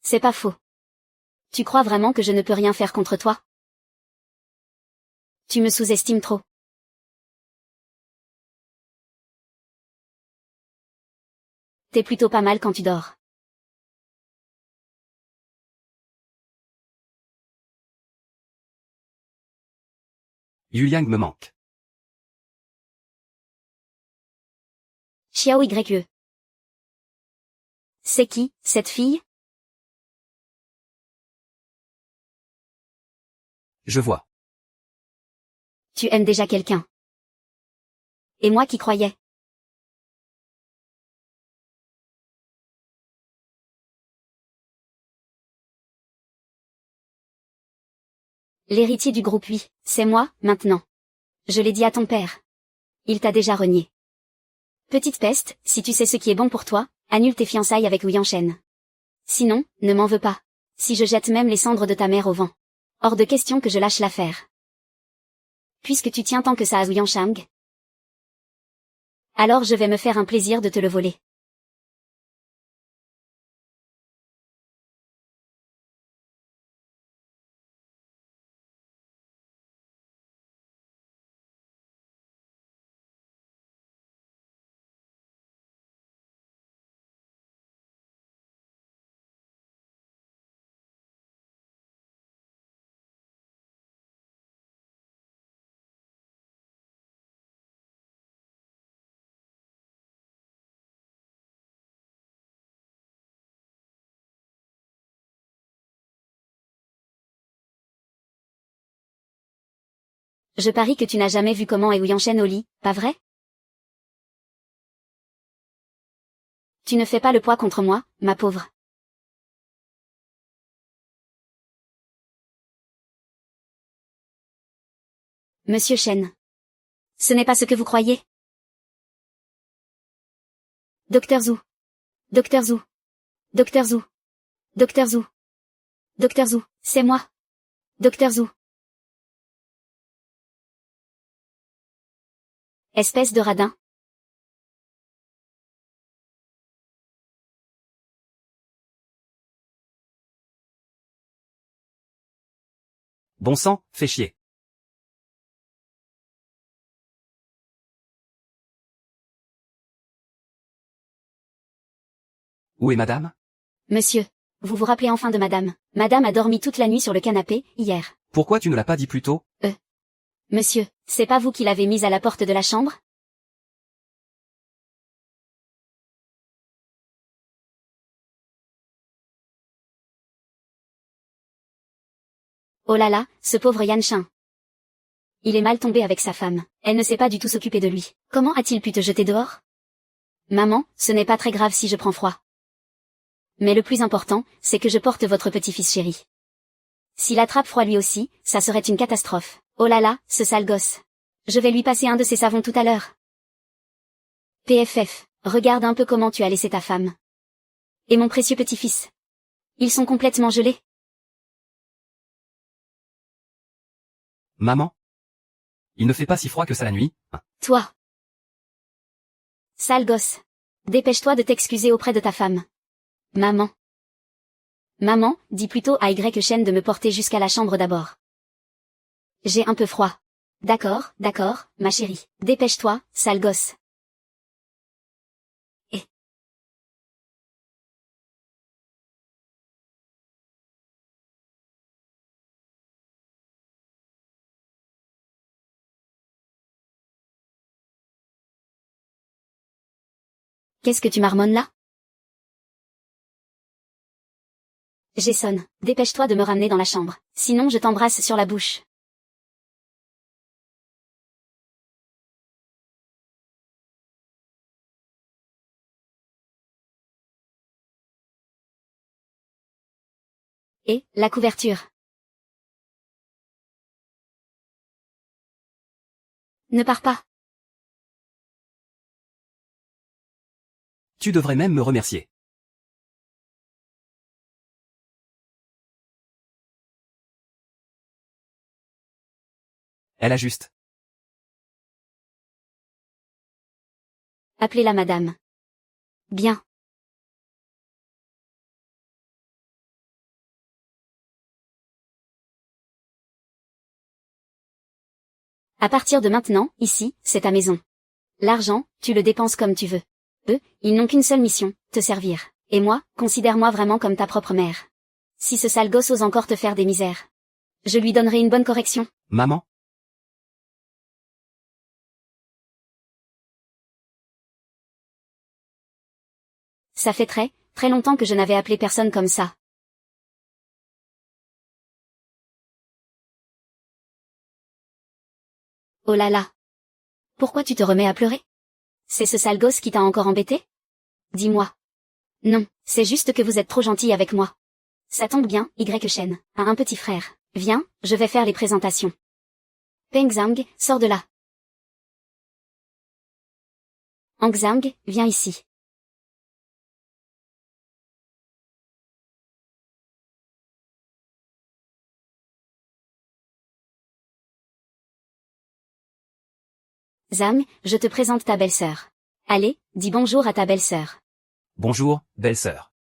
C'est pas faux. Tu crois vraiment que je ne peux rien faire contre toi? Tu me sous-estimes trop. T'es plutôt pas mal quand tu dors. Yuliang me manque. Xiao YE. C'est qui, cette fille? Je vois. Tu aimes déjà quelqu'un. Et moi qui croyais. L'héritier du groupe, oui, c'est moi, maintenant. Je l'ai dit à ton père. Il t'a déjà renié. Petite peste, si tu sais ce qui est bon pour toi, annule tes fiançailles avec Wu Yanshen. Sinon, ne m'en veux pas. Si je jette même les cendres de ta mère au vent. Hors de question que je lâche l'affaire. Puisque tu tiens tant que ça à Wu Yanshang. Alors je vais me faire un plaisir de te le voler. Je parie que tu n'as jamais vu comment est Wu Yanshen au lit, pas vrai? Tu ne fais pas le poids contre moi, ma pauvre. Monsieur Shen. Ce n'est pas ce que vous croyez. Docteur Zhu. Docteur Zhu. Docteur Zhu. Docteur Zhu. Docteur Zhu, c'est moi. Docteur Zhu. Espèce de radin. Bon sang, fais chier. Où est madame? Monsieur. Vous vous rappelez enfin de madame. Madame a dormi toute la nuit sur le canapé, hier. Pourquoi tu ne l'as pas dit plus tôt? Monsieur, c'est pas vous qui l'avez mise à la porte de la chambre? Oh là là, ce pauvre Yanshin. Il est mal tombé avec sa femme. Elle ne sait pas du tout s'occuper de lui. Comment a-t-il pu te jeter dehors? Maman, ce n'est pas très grave si je prends froid. Mais le plus important, c'est que je porte votre petit-fils chéri. S'il attrape froid lui aussi, ça serait une catastrophe. Oh là là, ce sale gosse. Je vais lui passer un de ses savons tout à l'heure. PFF, regarde un peu comment tu as laissé ta femme. Et mon précieux petit-fils. Ils sont complètement gelés. Maman? Il ne fait pas si froid que ça la nuit, hein. Toi. Sale gosse. Dépêche-toi de t'excuser auprès de ta femme. Maman. Maman, dis plutôt à Shen de me porter jusqu'à la chambre d'abord. J'ai un peu froid. D'accord, d'accord, ma chérie. Dépêche-toi, sale gosse. Et. Qu'est-ce que tu marmonnes là? Jason, dépêche-toi de me ramener dans la chambre. Sinon je t'embrasse sur la bouche. Et, la couverture. Ne pars pas. Tu devrais même me remercier. Elle a juste. Appelez-la madame. Bien. À partir de maintenant, ici, c'est ta maison. L'argent, tu le dépenses comme tu veux. Eux, ils n'ont qu'une seule mission, te servir. Et moi, considère-moi vraiment comme ta propre mère. Si ce sale gosse ose encore te faire des misères, je lui donnerai une bonne correction. Maman? Ça fait très, très longtemps que je n'avais appelé personne comme ça. Oh là là. Pourquoi tu te remets à pleurer? C'est ce sale gosse qui t'a encore embêté? Dis-moi. Non, c'est juste que vous êtes trop gentil avec moi. Ça tombe bien, Shen a un petit frère. Viens, je vais faire les présentations. Peng Zhang, sors de là. Hang Zhang, viens ici. Zhang, je te présente ta belle-sœur. Allez, dis bonjour à ta belle-sœur. Bonjour, belle-sœur.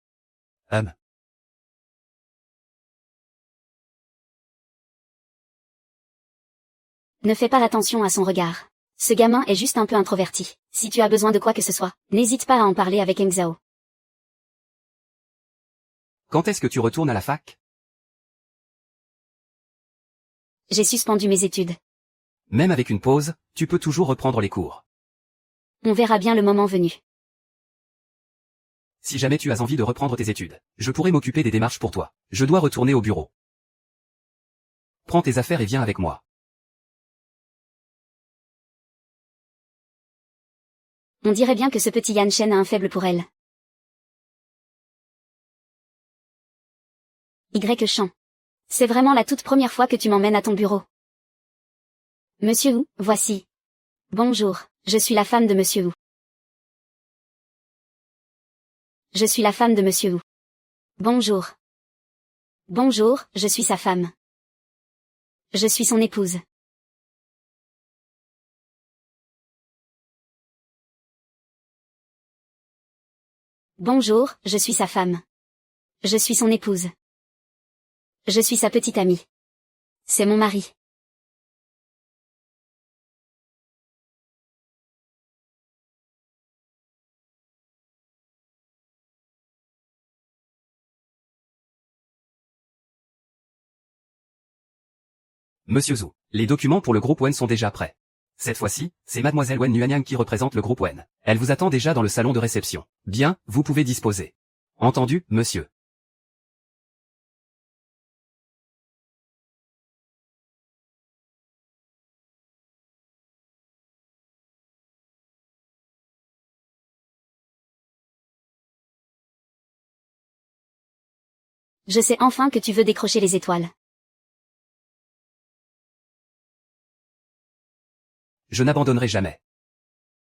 Ne fais pas attention à son regard. Ce gamin est juste un peu introverti. Si tu as besoin de quoi que ce soit, n'hésite pas à en parler avec Heng Zhao. Quand est-ce que tu retournes à la fac? J'ai suspendu mes études. Même avec une pause, tu peux toujours reprendre les cours. On verra bien le moment venu. Si jamais tu as envie de reprendre tes études, je pourrai m'occuper des démarches pour toi. Je dois retourner au bureau. Prends tes affaires et viens avec moi. On dirait bien que ce petit Yan Shen a un faible pour elle. Champ. C'est vraiment la toute première fois que tu m'emmènes à ton bureau. Monsieur Wu, voici. Bonjour, je suis la femme de Monsieur Wu. Je suis la femme de Monsieur Wu. Bonjour. Bonjour, je suis sa femme. Je suis son épouse. Bonjour, je suis sa femme. Je suis son épouse. Je suis sa petite amie. C'est mon mari. Monsieur Zhou, les documents pour le groupe Wen sont déjà prêts. Cette fois-ci, c'est mademoiselle Wen Yuanyang qui représente le groupe Wen. Elle vous attend déjà dans le salon de réception. Bien, vous pouvez disposer. Entendu, monsieur. Je sais enfin que tu veux décrocher les étoiles. Je n'abandonnerai jamais.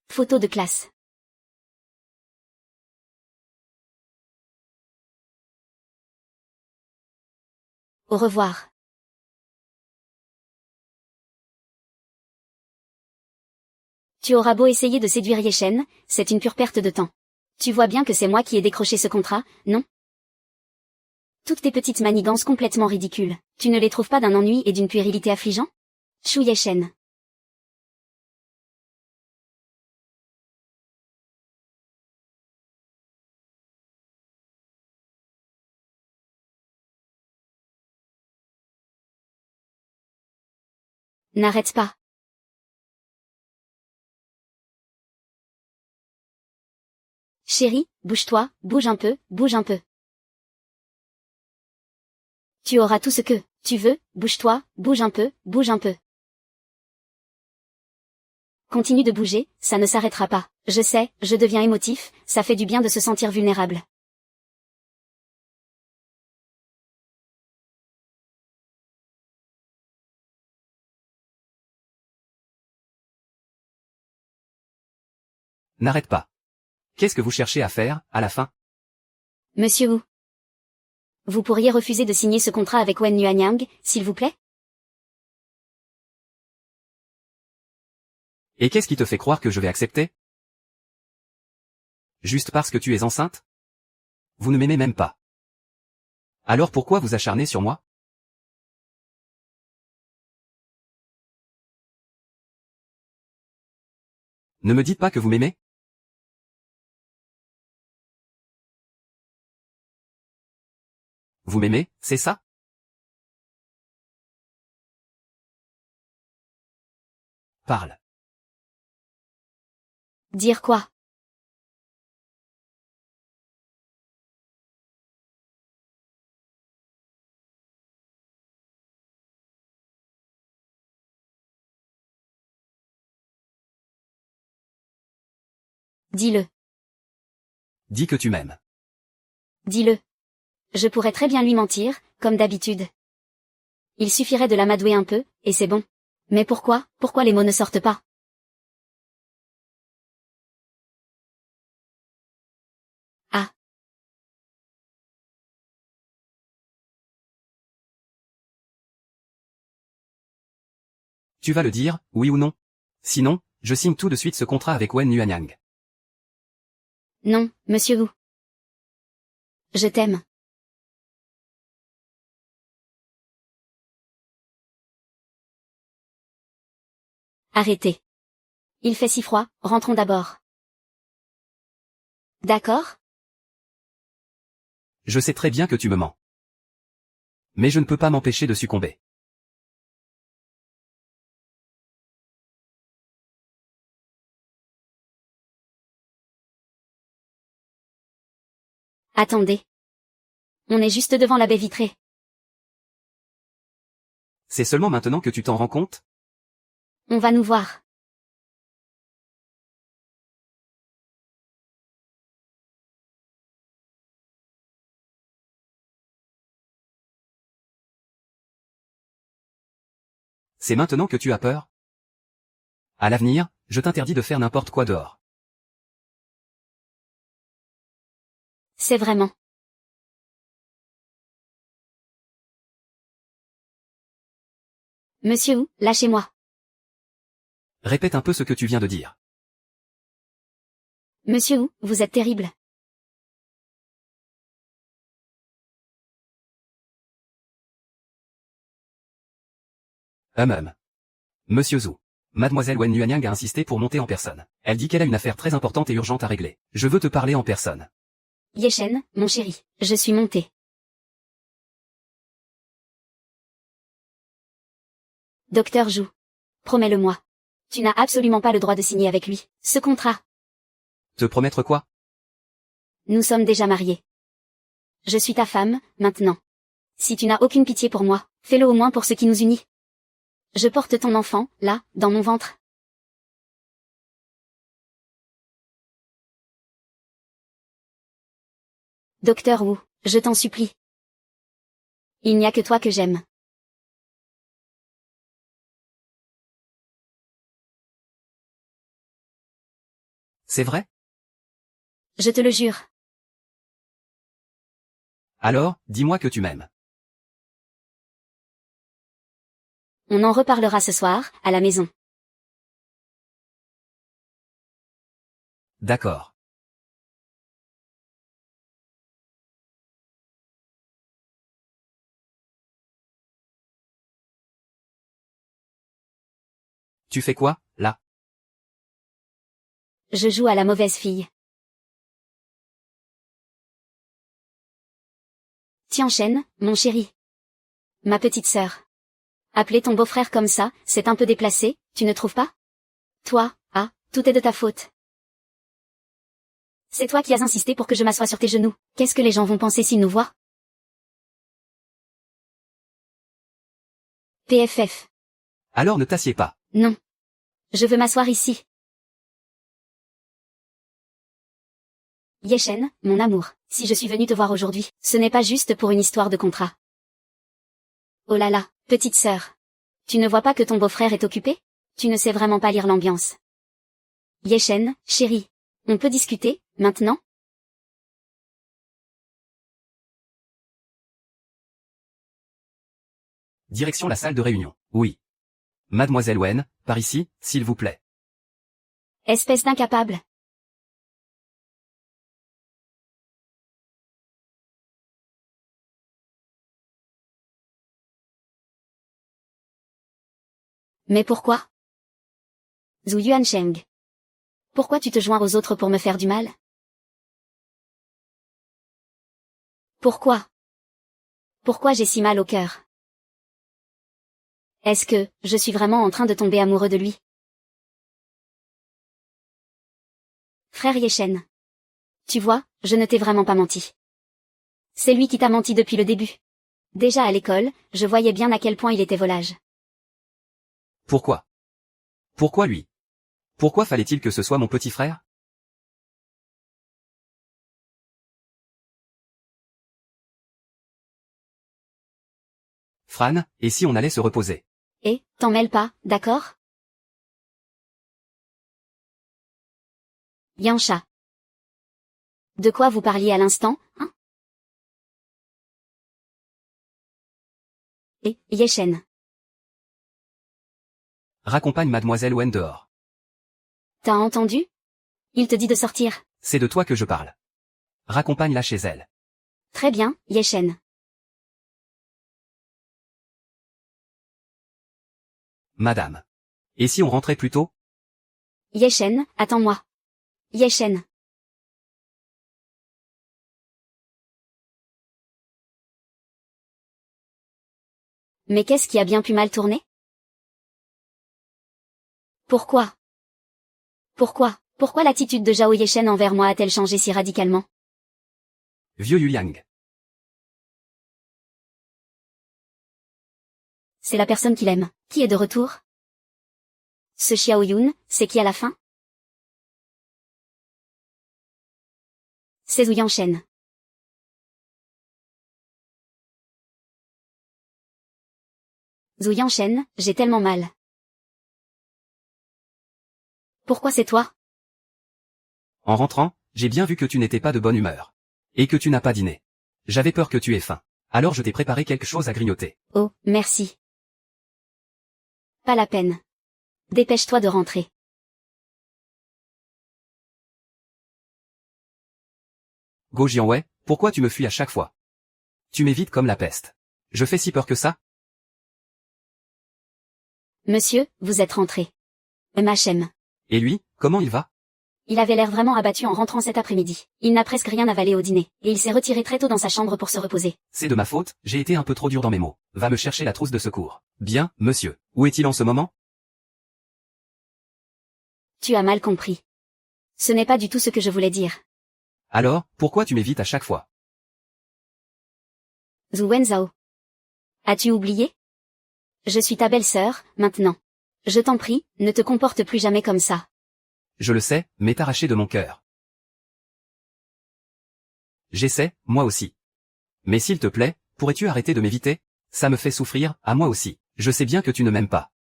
Photo de classe. Au revoir. Tu auras beau essayer de séduire Yeshen, c'est une pure perte de temps. Tu vois bien que c'est moi qui ai décroché ce contrat, non? Toutes tes petites manigances complètement ridicules, tu ne les trouves pas d'un ennui et d'une puérilité affligeant? Chou Yeshen. N'arrête pas. Chérie, bouge-toi, bouge un peu, bouge un peu. Tu auras tout ce que tu veux, bouge-toi, bouge un peu, bouge un peu. Continue de bouger, ça ne s'arrêtera pas. Je sais, je deviens émotif, ça fait du bien de se sentir vulnérable. N'arrête pas. Qu'est-ce que vous cherchez à faire, à la fin? Monsieur Wu. Vous pourriez refuser de signer ce contrat avec Wen Yuanyang, s'il vous plaît? Et qu'est-ce qui te fait croire que je vais accepter? Juste parce que tu es enceinte? Vous ne m'aimez même pas. Alors pourquoi vous acharnez sur moi? Ne me dites pas que vous m'aimez? Vous m'aimez, c'est ça? Parle. Dire quoi? Dis-le. Dis que tu m'aimes. Dis-le. Je pourrais très bien lui mentir, comme d'habitude. Il suffirait de l'amadouer un peu, et c'est bon. Mais pourquoi les mots ne sortent pas? Ah. Tu vas le dire, oui ou non? Sinon, je signe tout de suite ce contrat avec Wen Yuanyang. Non, monsieur Wu. Je t'aime. Arrêtez. Il fait si froid, rentrons d'abord. D'accord? Je sais très bien que tu me mens. Mais je ne peux pas m'empêcher de succomber. Attendez. On est juste devant la baie vitrée. C'est seulement maintenant que tu t'en rends compte? On va nous voir. C'est maintenant que tu as peur? À l'avenir, je t'interdis de faire n'importe quoi dehors. C'est vraiment. Monsieur Wu, lâchez-moi. Répète un peu ce que tu viens de dire. Monsieur Wu, vous êtes terrible. Monsieur Zhu. Mademoiselle Wen Yuanyang a insisté pour monter en personne. Elle dit qu'elle a une affaire très importante et urgente à régler. Je veux te parler en personne. Yeshen, mon chéri, je suis montée. Docteur Zhu. Promets-le-moi. Tu n'as absolument pas le droit de signer avec lui, ce contrat. Te promettre quoi? Nous sommes déjà mariés. Je suis ta femme, maintenant. Si tu n'as aucune pitié pour moi, fais-le au moins pour ce qui nous unit. Je porte ton enfant, là, dans mon ventre. Docteur Wu, je t'en supplie. Il n'y a que toi que j'aime. C'est vrai? Je te le jure. Alors, dis-moi que tu m'aimes. On en reparlera ce soir, à la maison. D'accord. Tu fais quoi, là? Je joue à la mauvaise fille. Tianchen, mon chéri. Ma petite sœur. Appeler ton beau-frère comme ça, c'est un peu déplacé, tu ne trouves pas? Toi, tout est de ta faute. C'est toi qui as insisté pour que je m'assoie sur tes genoux. Qu'est-ce que les gens vont penser s'ils nous voient? PFF. Alors ne t'assieds pas. Non. Je veux m'asseoir ici. Yeshen, mon amour, si je suis venue te voir aujourd'hui, ce n'est pas juste pour une histoire de contrat. Oh là là, petite sœur. Tu ne vois pas que ton beau-frère est occupé? Tu ne sais vraiment pas lire l'ambiance. Yeshen, chérie. On peut discuter, maintenant? Direction la salle de réunion. Oui. Mademoiselle Wen, par ici, s'il vous plaît. Espèce d'incapable. Mais pourquoi? Zhu Yuansheng. Pourquoi tu te joins aux autres pour me faire du mal? Pourquoi? Pourquoi j'ai si mal au cœur? Est-ce que, je suis vraiment en train de tomber amoureux de lui? Frère Yechen. Tu vois, je ne t'ai vraiment pas menti. C'est lui qui t'a menti depuis le début. Déjà à l'école, je voyais bien à quel point il était volage. Pourquoi? Pourquoi lui? Pourquoi fallait-il que ce soit mon petit frère? Fran, et si on allait se reposer? Et, t'en mêle pas, d'accord? Yansha. De quoi vous parliez à l'instant, hein? Et, Yechen. Raccompagne mademoiselle Wen dehors. T'as entendu? Il te dit de sortir. C'est de toi que je parle. Raccompagne-la chez elle. Très bien, Yechen. Madame. Et si on rentrait plus tôt? Yechen, attends-moi. Yechen. Mais qu'est-ce qui a bien pu mal tourner? Pourquoi? Pourquoi l'attitude de Zhao Yechen envers moi a-t-elle changé si radicalement? Vieux Yuyang. C'est la personne qu'il aime, qui est de retour. Ce Xiao Yun, c'est qui à la fin? C'est Zhu Yanshen. Zhu Yanshen, j'ai tellement mal. Pourquoi c'est toi? En rentrant, j'ai bien vu que tu n'étais pas de bonne humeur. Et que tu n'as pas dîné. J'avais peur que tu aies faim. Alors je t'ai préparé quelque chose à grignoter. Oh, merci. Pas la peine. Dépêche-toi de rentrer. Go Jianwei, pourquoi tu me fuis à chaque fois? Tu m'évites comme la peste. Je fais si peur que ça? Monsieur, vous êtes rentré. Machem. Et lui, comment il va? Il avait l'air vraiment abattu en rentrant cet après-midi. Il n'a presque rien avalé au dîner, et il s'est retiré très tôt dans sa chambre pour se reposer. C'est de ma faute, j'ai été un peu trop dur dans mes mots. Va me chercher la trousse de secours. Bien, monsieur. Où est-il en ce moment? Tu as mal compris. Ce n'est pas du tout ce que je voulais dire. Alors, pourquoi tu m'évites à chaque fois? Zhu Wenzhao. As-tu oublié? Je suis ta belle-sœur, maintenant. Je t'en prie, ne te comporte plus jamais comme ça. Je le sais, mais t'arracher de mon cœur. J'essaie, moi aussi. Mais s'il te plaît, pourrais-tu arrêter de m'éviter? Ça me fait souffrir, à moi aussi. Je sais bien que tu ne m'aimes pas.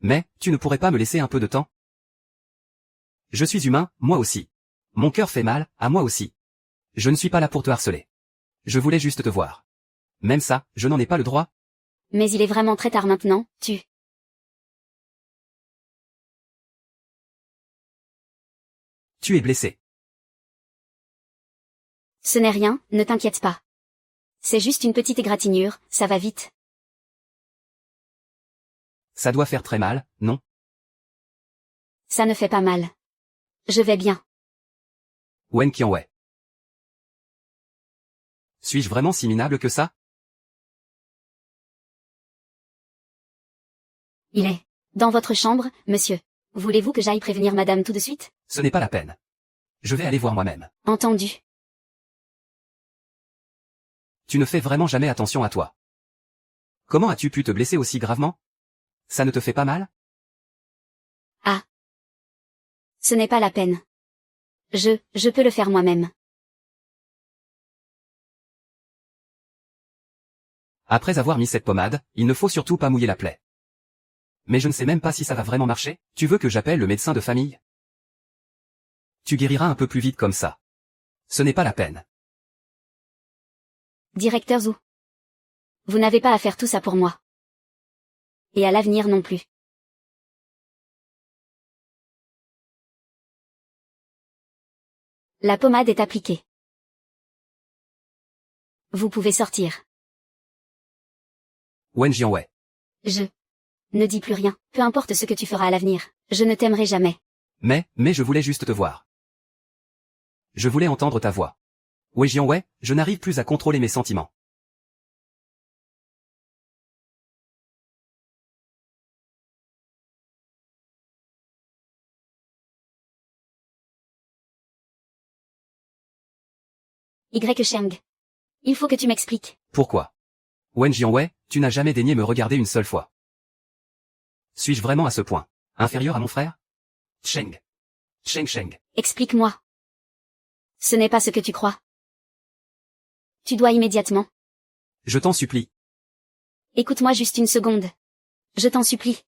Mais, tu ne pourrais pas me laisser un peu de temps? Je suis humain, moi aussi. Mon cœur fait mal, à moi aussi. Je ne suis pas là pour te harceler. Je voulais juste te voir. Même ça, je n'en ai pas le droit. Mais il est vraiment très tard maintenant, tu es blessé. Ce n'est rien, ne t'inquiète pas. C'est juste une petite égratignure, ça va vite. Ça doit faire très mal, non? Ça ne fait pas mal. Je vais bien. Wen Qianwei. Suis-je vraiment si minable que ça? Il est dans votre chambre, monsieur. Voulez-vous que j'aille prévenir madame tout de suite? Ce n'est pas la peine. Je vais aller voir moi-même. Entendu. Tu ne fais vraiment jamais attention à toi. Comment as-tu pu te blesser aussi gravement? Ça ne te fait pas mal? Ah. Ce n'est pas la peine. Je peux le faire moi-même. Après avoir mis cette pommade, il ne faut surtout pas mouiller la plaie. Mais je ne sais même pas si ça va vraiment marcher. Tu veux que j'appelle le médecin de famille? Tu guériras un peu plus vite comme ça. Ce n'est pas la peine. Directeur Zhu. Vous n'avez pas à faire tout ça pour moi. Et à l'avenir non plus. La pommade est appliquée. Vous pouvez sortir. Wen Jianwei. Ne dis plus rien, peu importe ce que tu feras à l'avenir, je ne t'aimerai jamais. Mais je voulais juste te voir. Je voulais entendre ta voix. Wei Jianwei, je n'arrive plus à contrôler mes sentiments. Y Sheng. Il faut que tu m'expliques. Pourquoi? Wen Jianwei, tu n'as jamais daigné me regarder une seule fois. Suis-je vraiment à ce point inférieur à mon frère? Sheng. Sheng. Explique-moi. Ce n'est pas ce que tu crois. Tu dois immédiatement. Je t'en supplie. Écoute-moi juste une seconde. Je t'en supplie.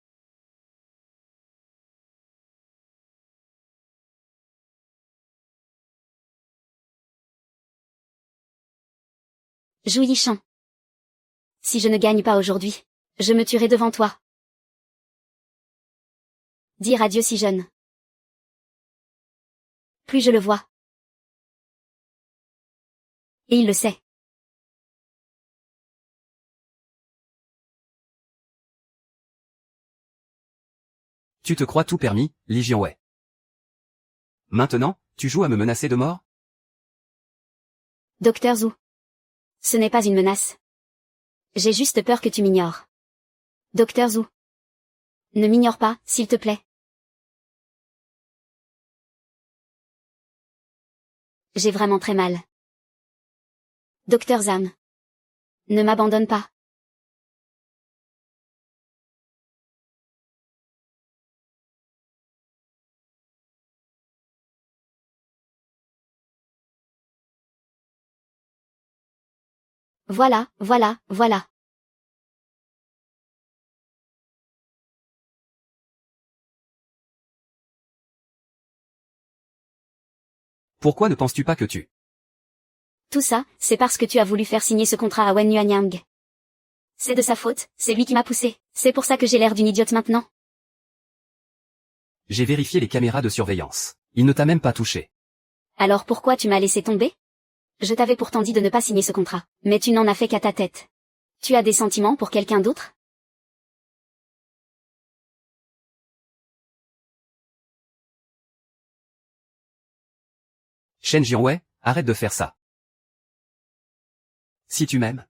Zhu Yishan. Si je ne gagne pas aujourd'hui, je me tuerai devant toi. Dire adieu si jeune. Plus je le vois. Et il le sait. Tu te crois tout permis, Li Jianwei. Maintenant, tu joues à me menacer de mort? Docteur Zhu. Ce n'est pas une menace. J'ai juste peur que tu m'ignores. Docteur Zhu. Ne m'ignore pas, s'il te plaît. J'ai vraiment très mal. Docteur Zhang. Ne m'abandonne pas. Voilà. Pourquoi ne penses-tu pas que tu... Tout ça, c'est parce que tu as voulu faire signer ce contrat à Wen Yuanyang. C'est de sa faute, c'est lui qui m'a poussé. C'est pour ça que j'ai l'air d'une idiote maintenant. J'ai vérifié les caméras de surveillance. Il ne t'a même pas touché. Alors pourquoi tu m'as laissé tomber? Je t'avais pourtant dit de ne pas signer ce contrat, mais tu n'en as fait qu'à ta tête. Tu as des sentiments pour quelqu'un d'autre? Shen Jianwei, arrête de faire ça. Si tu m'aimes.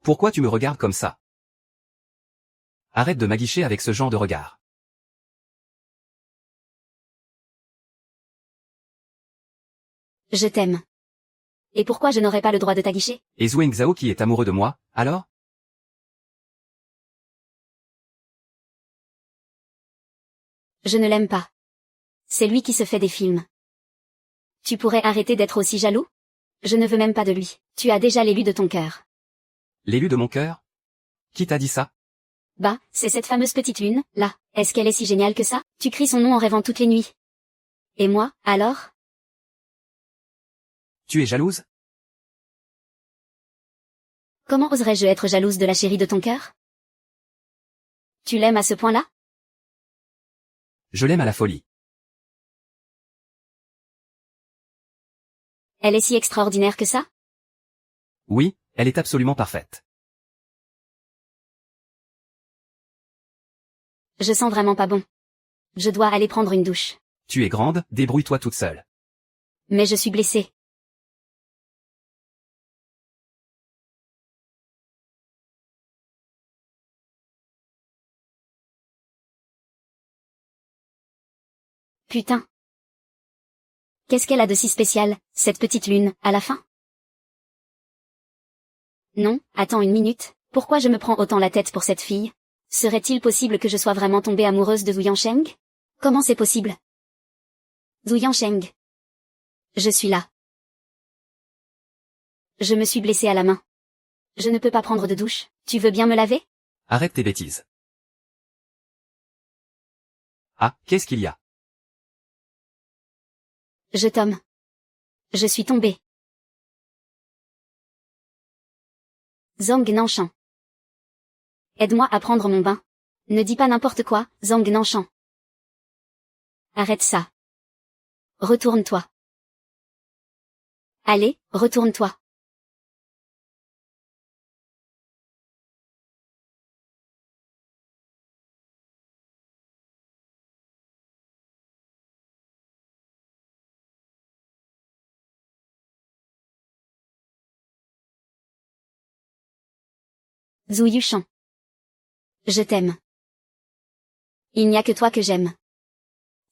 Pourquoi tu me regardes comme ça? Arrête de m'aguicher avec ce genre de regard. Je t'aime. Et pourquoi je n'aurais pas le droit de t'aguicher? Et Zhuang Zhao qui est amoureux de moi, alors? Je ne l'aime pas. C'est lui qui se fait des films. Tu pourrais arrêter d'être aussi jaloux? Je ne veux même pas de lui. Tu as déjà l'élu de ton cœur. L'élu de mon cœur? Qui t'a dit ça? Bah, c'est cette fameuse petite lune, là. Est-ce qu'elle est si géniale que ça? Tu cries son nom en rêvant toutes les nuits. Et moi, alors? Tu es jalouse? Comment oserais-je être jalouse de la chérie de ton cœur? Tu l'aimes à ce point-là? Je l'aime à la folie. Elle est si extraordinaire que ça? Oui, elle est absolument parfaite. Je sens vraiment pas bon. Je dois aller prendre une douche. Tu es grande, débrouille-toi toute seule. Mais je suis blessée. Putain. Qu'est-ce qu'elle a de si spécial, cette petite lune, à la fin? Non, attends une minute, pourquoi je me prends autant la tête pour cette fille? Serait-il possible que je sois vraiment tombée amoureuse de Zhu Yansheng? Comment c'est possible? Zhu Yansheng. Je suis là. Je me suis blessée à la main. Je ne peux pas prendre de douche, tu veux bien me laver? Arrête tes bêtises. Ah, qu'est-ce qu'il y a? Je tombe. Je suis tombée. Zhang Nanshan. Aide-moi à prendre mon bain. Ne dis pas n'importe quoi, Zhang Nanshan. Arrête ça. Retourne-toi. Allez, retourne-toi. Zhu Yushang. Je t'aime. Il n'y a que toi que j'aime.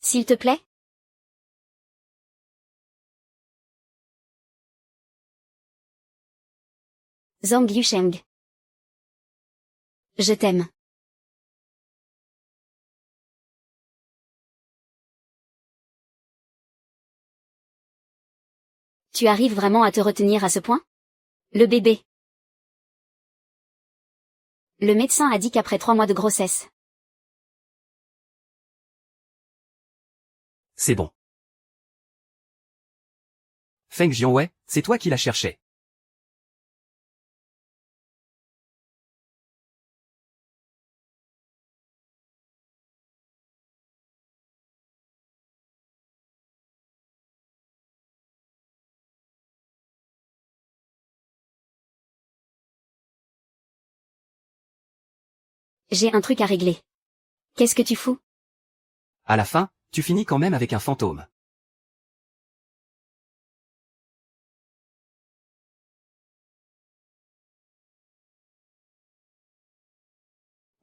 S'il te plaît? Zhang Yusheng. Je t'aime. Tu arrives vraiment à te retenir à ce point? Le bébé. Le médecin a dit qu'après 3 mois de grossesse. C'est bon. Feng Jianwei, c'est toi qui l'as cherché. J'ai un truc à régler. Qu'est-ce que tu fous? À la fin, tu finis quand même avec un fantôme.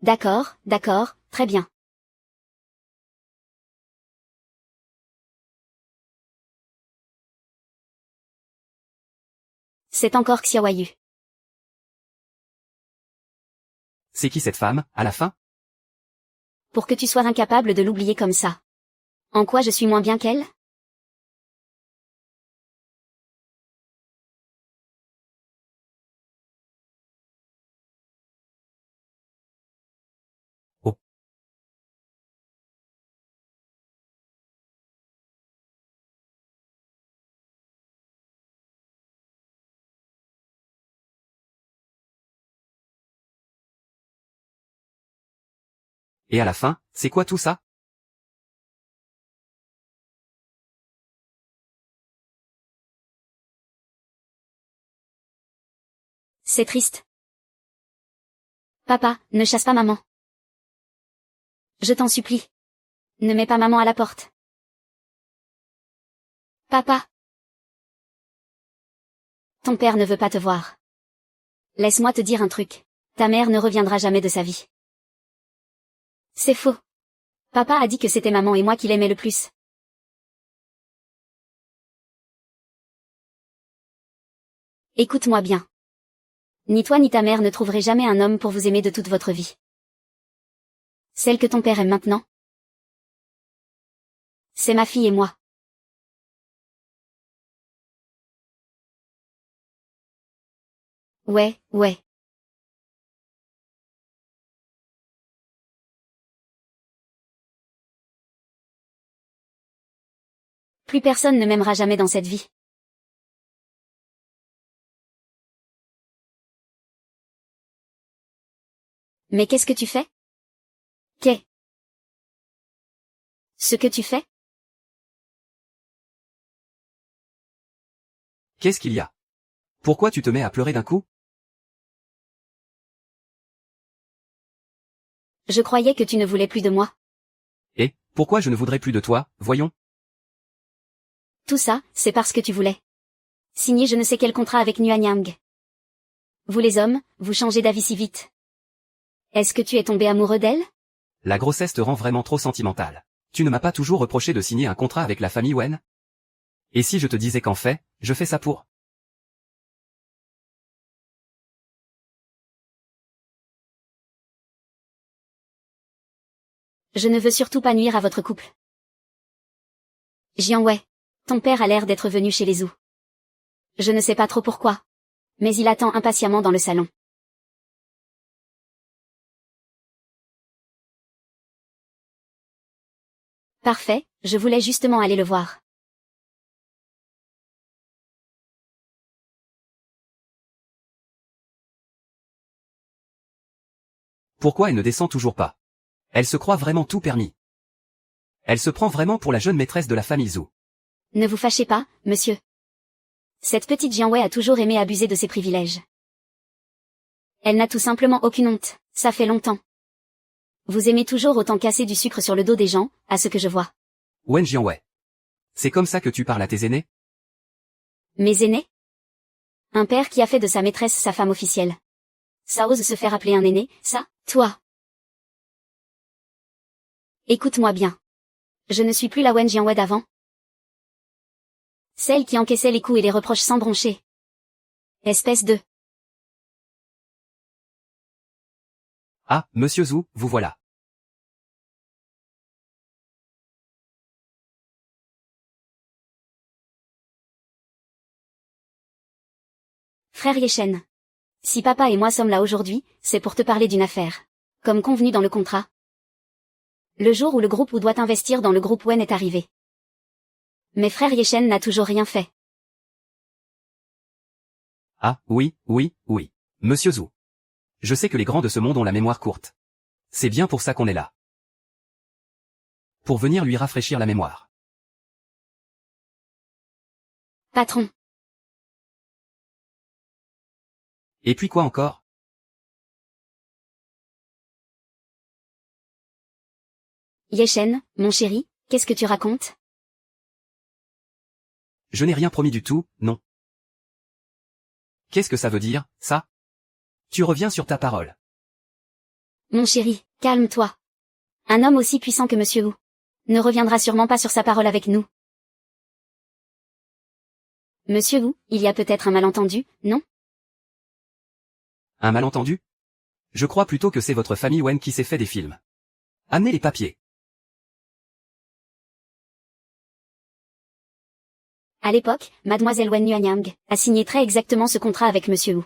D'accord, d'accord, très bien. C'est encore Xiaoyu. C'est qui cette femme, à la fin? Pour que tu sois incapable de l'oublier comme ça. En quoi je suis moins bien qu'elle? Oh. Et à la fin, c'est quoi tout ça? C'est triste. Papa, ne chasse pas maman. Je t'en supplie. Ne mets pas maman à la porte. Papa. Ton père ne veut pas te voir. Laisse-moi te dire un truc. Ta mère ne reviendra jamais de sa vie. C'est faux. Papa a dit que c'était maman et moi qui l'aimais le plus. Écoute-moi bien. Ni toi ni ta mère ne trouverez jamais un homme pour vous aimer de toute votre vie. Celle que ton père aime maintenant. C'est ma fille et moi. Ouais, ouais. Plus personne ne m'aimera jamais dans cette vie. Mais qu'est-ce que tu fais? Qu'est? Ce que tu fais? Qu'est-ce qu'il y a? Pourquoi tu te mets à pleurer d'un coup? Je croyais que tu ne voulais plus de moi. Et, pourquoi je ne voudrais plus de toi, voyons? Tout ça, c'est parce que tu voulais. Signer je ne sais quel contrat avec Nyang. Vous les hommes, vous changez d'avis si vite. Est-ce que tu es tombé amoureux d'elle? La grossesse te rend vraiment trop sentimentale. Tu ne m'as pas toujours reproché de signer un contrat avec la famille Wen? Et si je te disais qu'en fait, je fais ça pour... Je ne veux surtout pas nuire à votre couple. Jianwei. Ton père a l'air d'être venu chez les Zhou. Je ne sais pas trop pourquoi. Mais il attend impatiemment dans le salon. Parfait, je voulais justement aller le voir. Pourquoi elle ne descend toujours pas? Elle se croit vraiment tout permis. Elle se prend vraiment pour la jeune maîtresse de la famille Zhou. Ne vous fâchez pas, monsieur. Cette petite Jianwei a toujours aimé abuser de ses privilèges. Elle n'a tout simplement aucune honte, ça fait longtemps. Vous aimez toujours autant casser du sucre sur le dos des gens, à ce que je vois. Wen Jianwei. C'est comme ça que tu parles à tes aînés? Mes aînés? Un père qui a fait de sa maîtresse sa femme officielle. Ça ose se faire appeler un aîné, ça, toi. Écoute-moi bien. Je ne suis plus la Wen Jianwei d'avant. Celle qui encaissait les coups et les reproches sans broncher. Espèce de... Ah, monsieur Zhu, vous voilà. Frère Yechen. Si papa et moi sommes là aujourd'hui, c'est pour te parler d'une affaire. Comme convenu dans le contrat. Le jour où le groupe Wu doit investir dans le groupe Wen est arrivé. Mais frère Yechen n'a toujours rien fait. Ah, oui, oui, oui. Monsieur Zhu. Je sais que les grands de ce monde ont la mémoire courte. C'est bien pour ça qu'on est là. Pour venir lui rafraîchir la mémoire. Patron. Et puis quoi encore? Yechen, mon chéri, qu'est-ce que tu racontes? Je n'ai rien promis du tout, non. Qu'est-ce que ça veut dire, ça? Tu reviens sur ta parole. Mon chéri, calme-toi. Un homme aussi puissant que Monsieur Wu ne reviendra sûrement pas sur sa parole avec nous. Monsieur Wu, il y a peut-être un malentendu, non? Un malentendu? Je crois plutôt que c'est votre famille Wen qui s'est fait des films. Amenez les papiers. À l'époque, Mademoiselle Wen Yuanyang a signé très exactement ce contrat avec Monsieur Wu.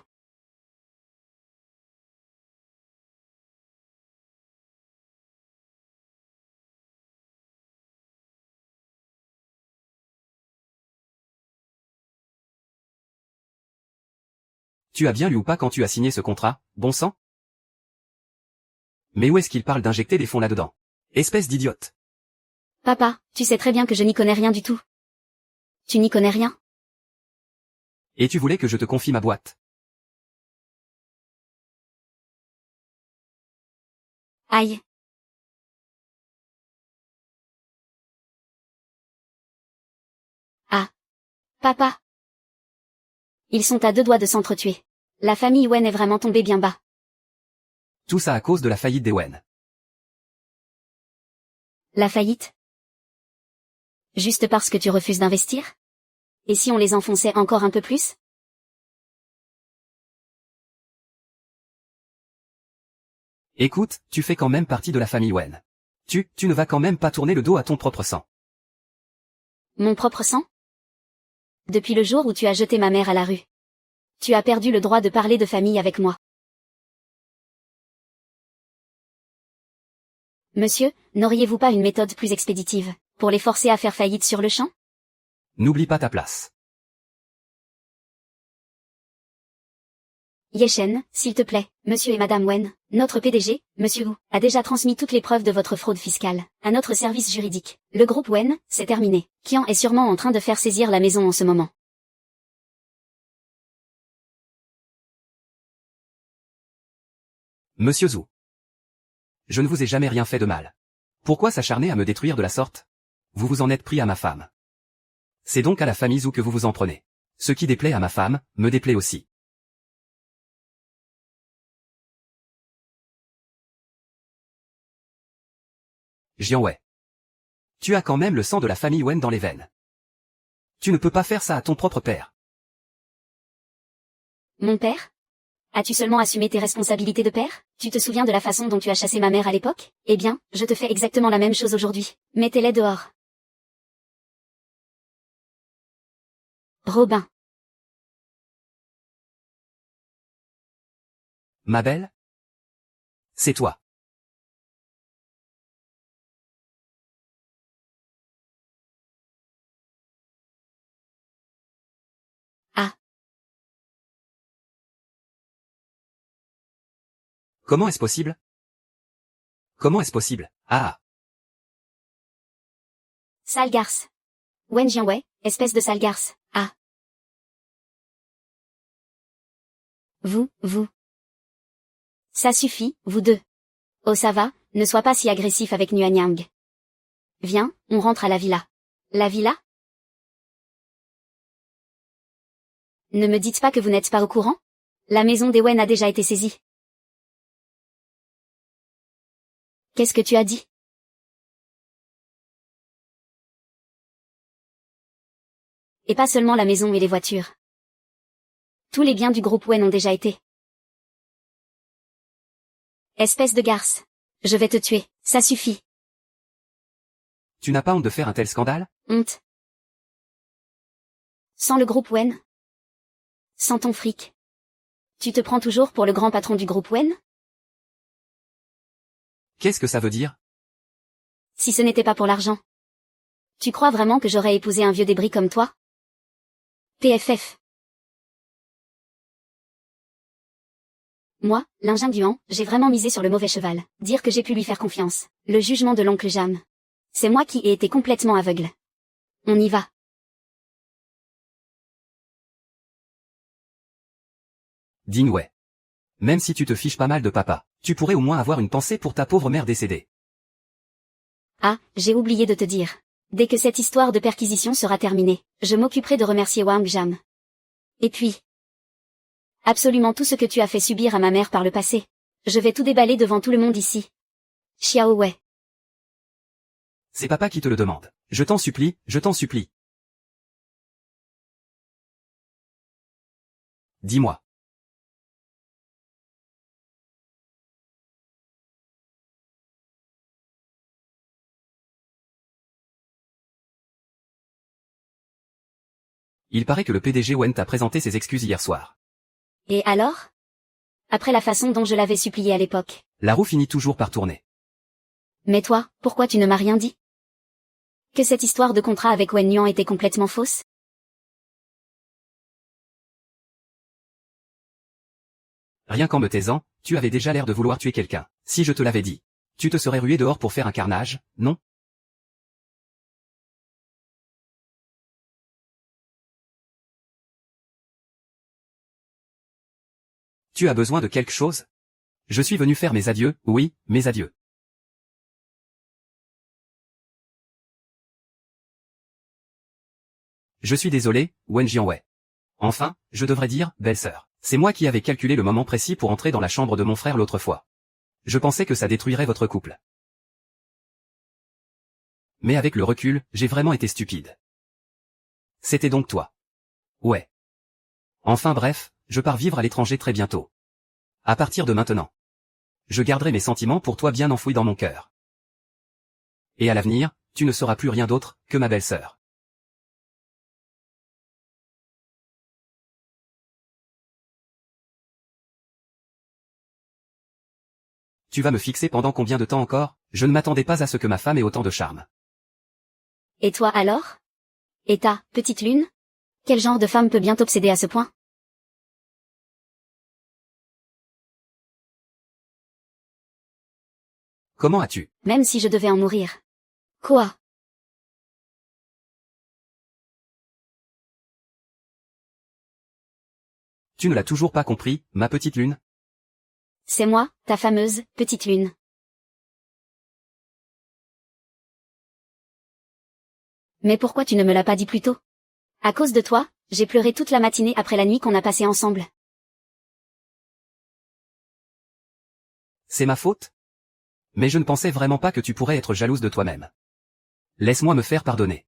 Tu as bien lu ou pas quand tu as signé ce contrat, bon sang? Mais où est-ce qu'il parle d'injecter des fonds là-dedans? Espèce d'idiote. Papa, tu sais très bien que je n'y connais rien du tout. Tu n'y connais rien? Et tu voulais que je te confie ma boîte. Aïe. Ah. Papa. Ils sont à 2 doigts de s'entretuer. La famille Wen est vraiment tombée bien bas. Tout ça à cause de la faillite des Wen. La faillite? Juste parce que tu refuses d'investir? Et si on les enfonçait encore un peu plus? Écoute, tu fais quand même partie de la famille Wen. Tu ne vas quand même pas tourner le dos à ton propre sang. Mon propre sang? Depuis le jour où tu as jeté ma mère à la rue. Tu as perdu le droit de parler de famille avec moi. Monsieur, n'auriez-vous pas une méthode plus expéditive, pour les forcer à faire faillite sur le champ? N'oublie pas ta place. Yechen, s'il te plaît, monsieur et madame Wen, notre PDG, monsieur Wu, a déjà transmis toutes les preuves de votre fraude fiscale à notre service juridique. Le groupe Wen, c'est terminé. Qian est sûrement en train de faire saisir la maison en ce moment. Monsieur Zhu. Je ne vous ai jamais rien fait de mal. Pourquoi s'acharner à me détruire de la sorte? Vous vous en êtes pris à ma femme. C'est donc à la famille Zhu que vous vous en prenez. Ce qui déplaît à ma femme, me déplaît aussi. Jianwei. Tu as quand même le sang de la famille Wen dans les veines. Tu ne peux pas faire ça à ton propre père. Mon père? As-tu seulement assumé tes responsabilités de père? Tu te souviens de la façon dont tu as chassé ma mère à l'époque? Eh bien, je te fais exactement la même chose aujourd'hui. Mettez-les dehors. Robin. Ma belle? C'est toi. Ah. Comment est-ce possible? Comment est-ce possible? Ah. Sale garce. Wen Jianwei, espèce de sale garce. Ah. Vous. Ça suffit, vous deux. Oh ça va, ne sois pas si agressif avec Nuanyang. Viens, on rentre à la villa. La villa? Ne me dites pas que vous n'êtes pas au courant? La maison des Wen a déjà été saisie. Qu'est-ce que tu as dit? Et pas seulement la maison et les voitures. Tous les biens du groupe Wen ont déjà été. Espèce de garce. Je vais te tuer, ça suffit. Tu n'as pas honte de faire un tel scandale? Honte. Sans le groupe Wen? Sans ton fric? Tu te prends toujours pour le grand patron du groupe Wen? Qu'est-ce que ça veut dire? Si ce n'était pas pour l'argent. Tu crois vraiment que j'aurais épousé un vieux débris comme toi? PFF. Moi, l'ingénuant, j'ai vraiment misé sur le mauvais cheval. Dire que j'ai pu lui faire confiance. Le jugement de l'oncle Jam. C'est moi qui ai été complètement aveugle. On y va. Ding ouais. Même si tu te fiches pas mal de papa, tu pourrais au moins avoir une pensée pour ta pauvre mère décédée. Ah, j'ai oublié de te dire. Dès que cette histoire de perquisition sera terminée, je m'occuperai de remercier Wang Jam. Et puis, absolument tout ce que tu as fait subir à ma mère par le passé. Je vais tout déballer devant tout le monde ici. Xiao Wei. C'est papa qui te le demande. Je t'en supplie, je t'en supplie. Dis-moi. Il paraît que le PDG Wen t'a présenté ses excuses hier soir. Et alors? Après la façon dont je l'avais supplié à l'époque. La roue finit toujours par tourner. Mais toi, pourquoi tu ne m'as rien dit? Que cette histoire de contrat avec Wen Yuan était complètement fausse? Rien qu'en me taisant, tu avais déjà l'air de vouloir tuer quelqu'un. Si je te l'avais dit, tu te serais rué dehors pour faire un carnage, non? Tu as besoin de quelque chose? Je suis venu faire mes adieux, oui, mes adieux. Je suis désolé, Wen Jianwei. Enfin, je devrais dire, belle-sœur. C'est moi qui avais calculé le moment précis pour entrer dans la chambre de mon frère l'autre fois. Je pensais que ça détruirait votre couple. Mais avec le recul, j'ai vraiment été stupide. C'était donc toi. Ouais. Enfin bref, je pars vivre à l'étranger très bientôt. À partir de maintenant. Je garderai mes sentiments pour toi bien enfouis dans mon cœur. Et à l'avenir, tu ne seras plus rien d'autre que ma belle-sœur. Tu vas me fixer pendant combien de temps encore? Je ne m'attendais pas à ce que ma femme ait autant de charme. Et toi alors? Et ta petite lune? Quel genre de femme peut bien t'obséder à ce point? Comment as-tu? Même si je devais en mourir. Quoi? Tu ne l'as toujours pas compris, ma petite lune? C'est moi, ta fameuse petite lune. Mais pourquoi tu ne me l'as pas dit plus tôt? À cause de toi, j'ai pleuré toute la matinée après la nuit qu'on a passée ensemble. C'est ma faute? Mais je ne pensais vraiment pas que tu pourrais être jalouse de toi-même. Laisse-moi me faire pardonner.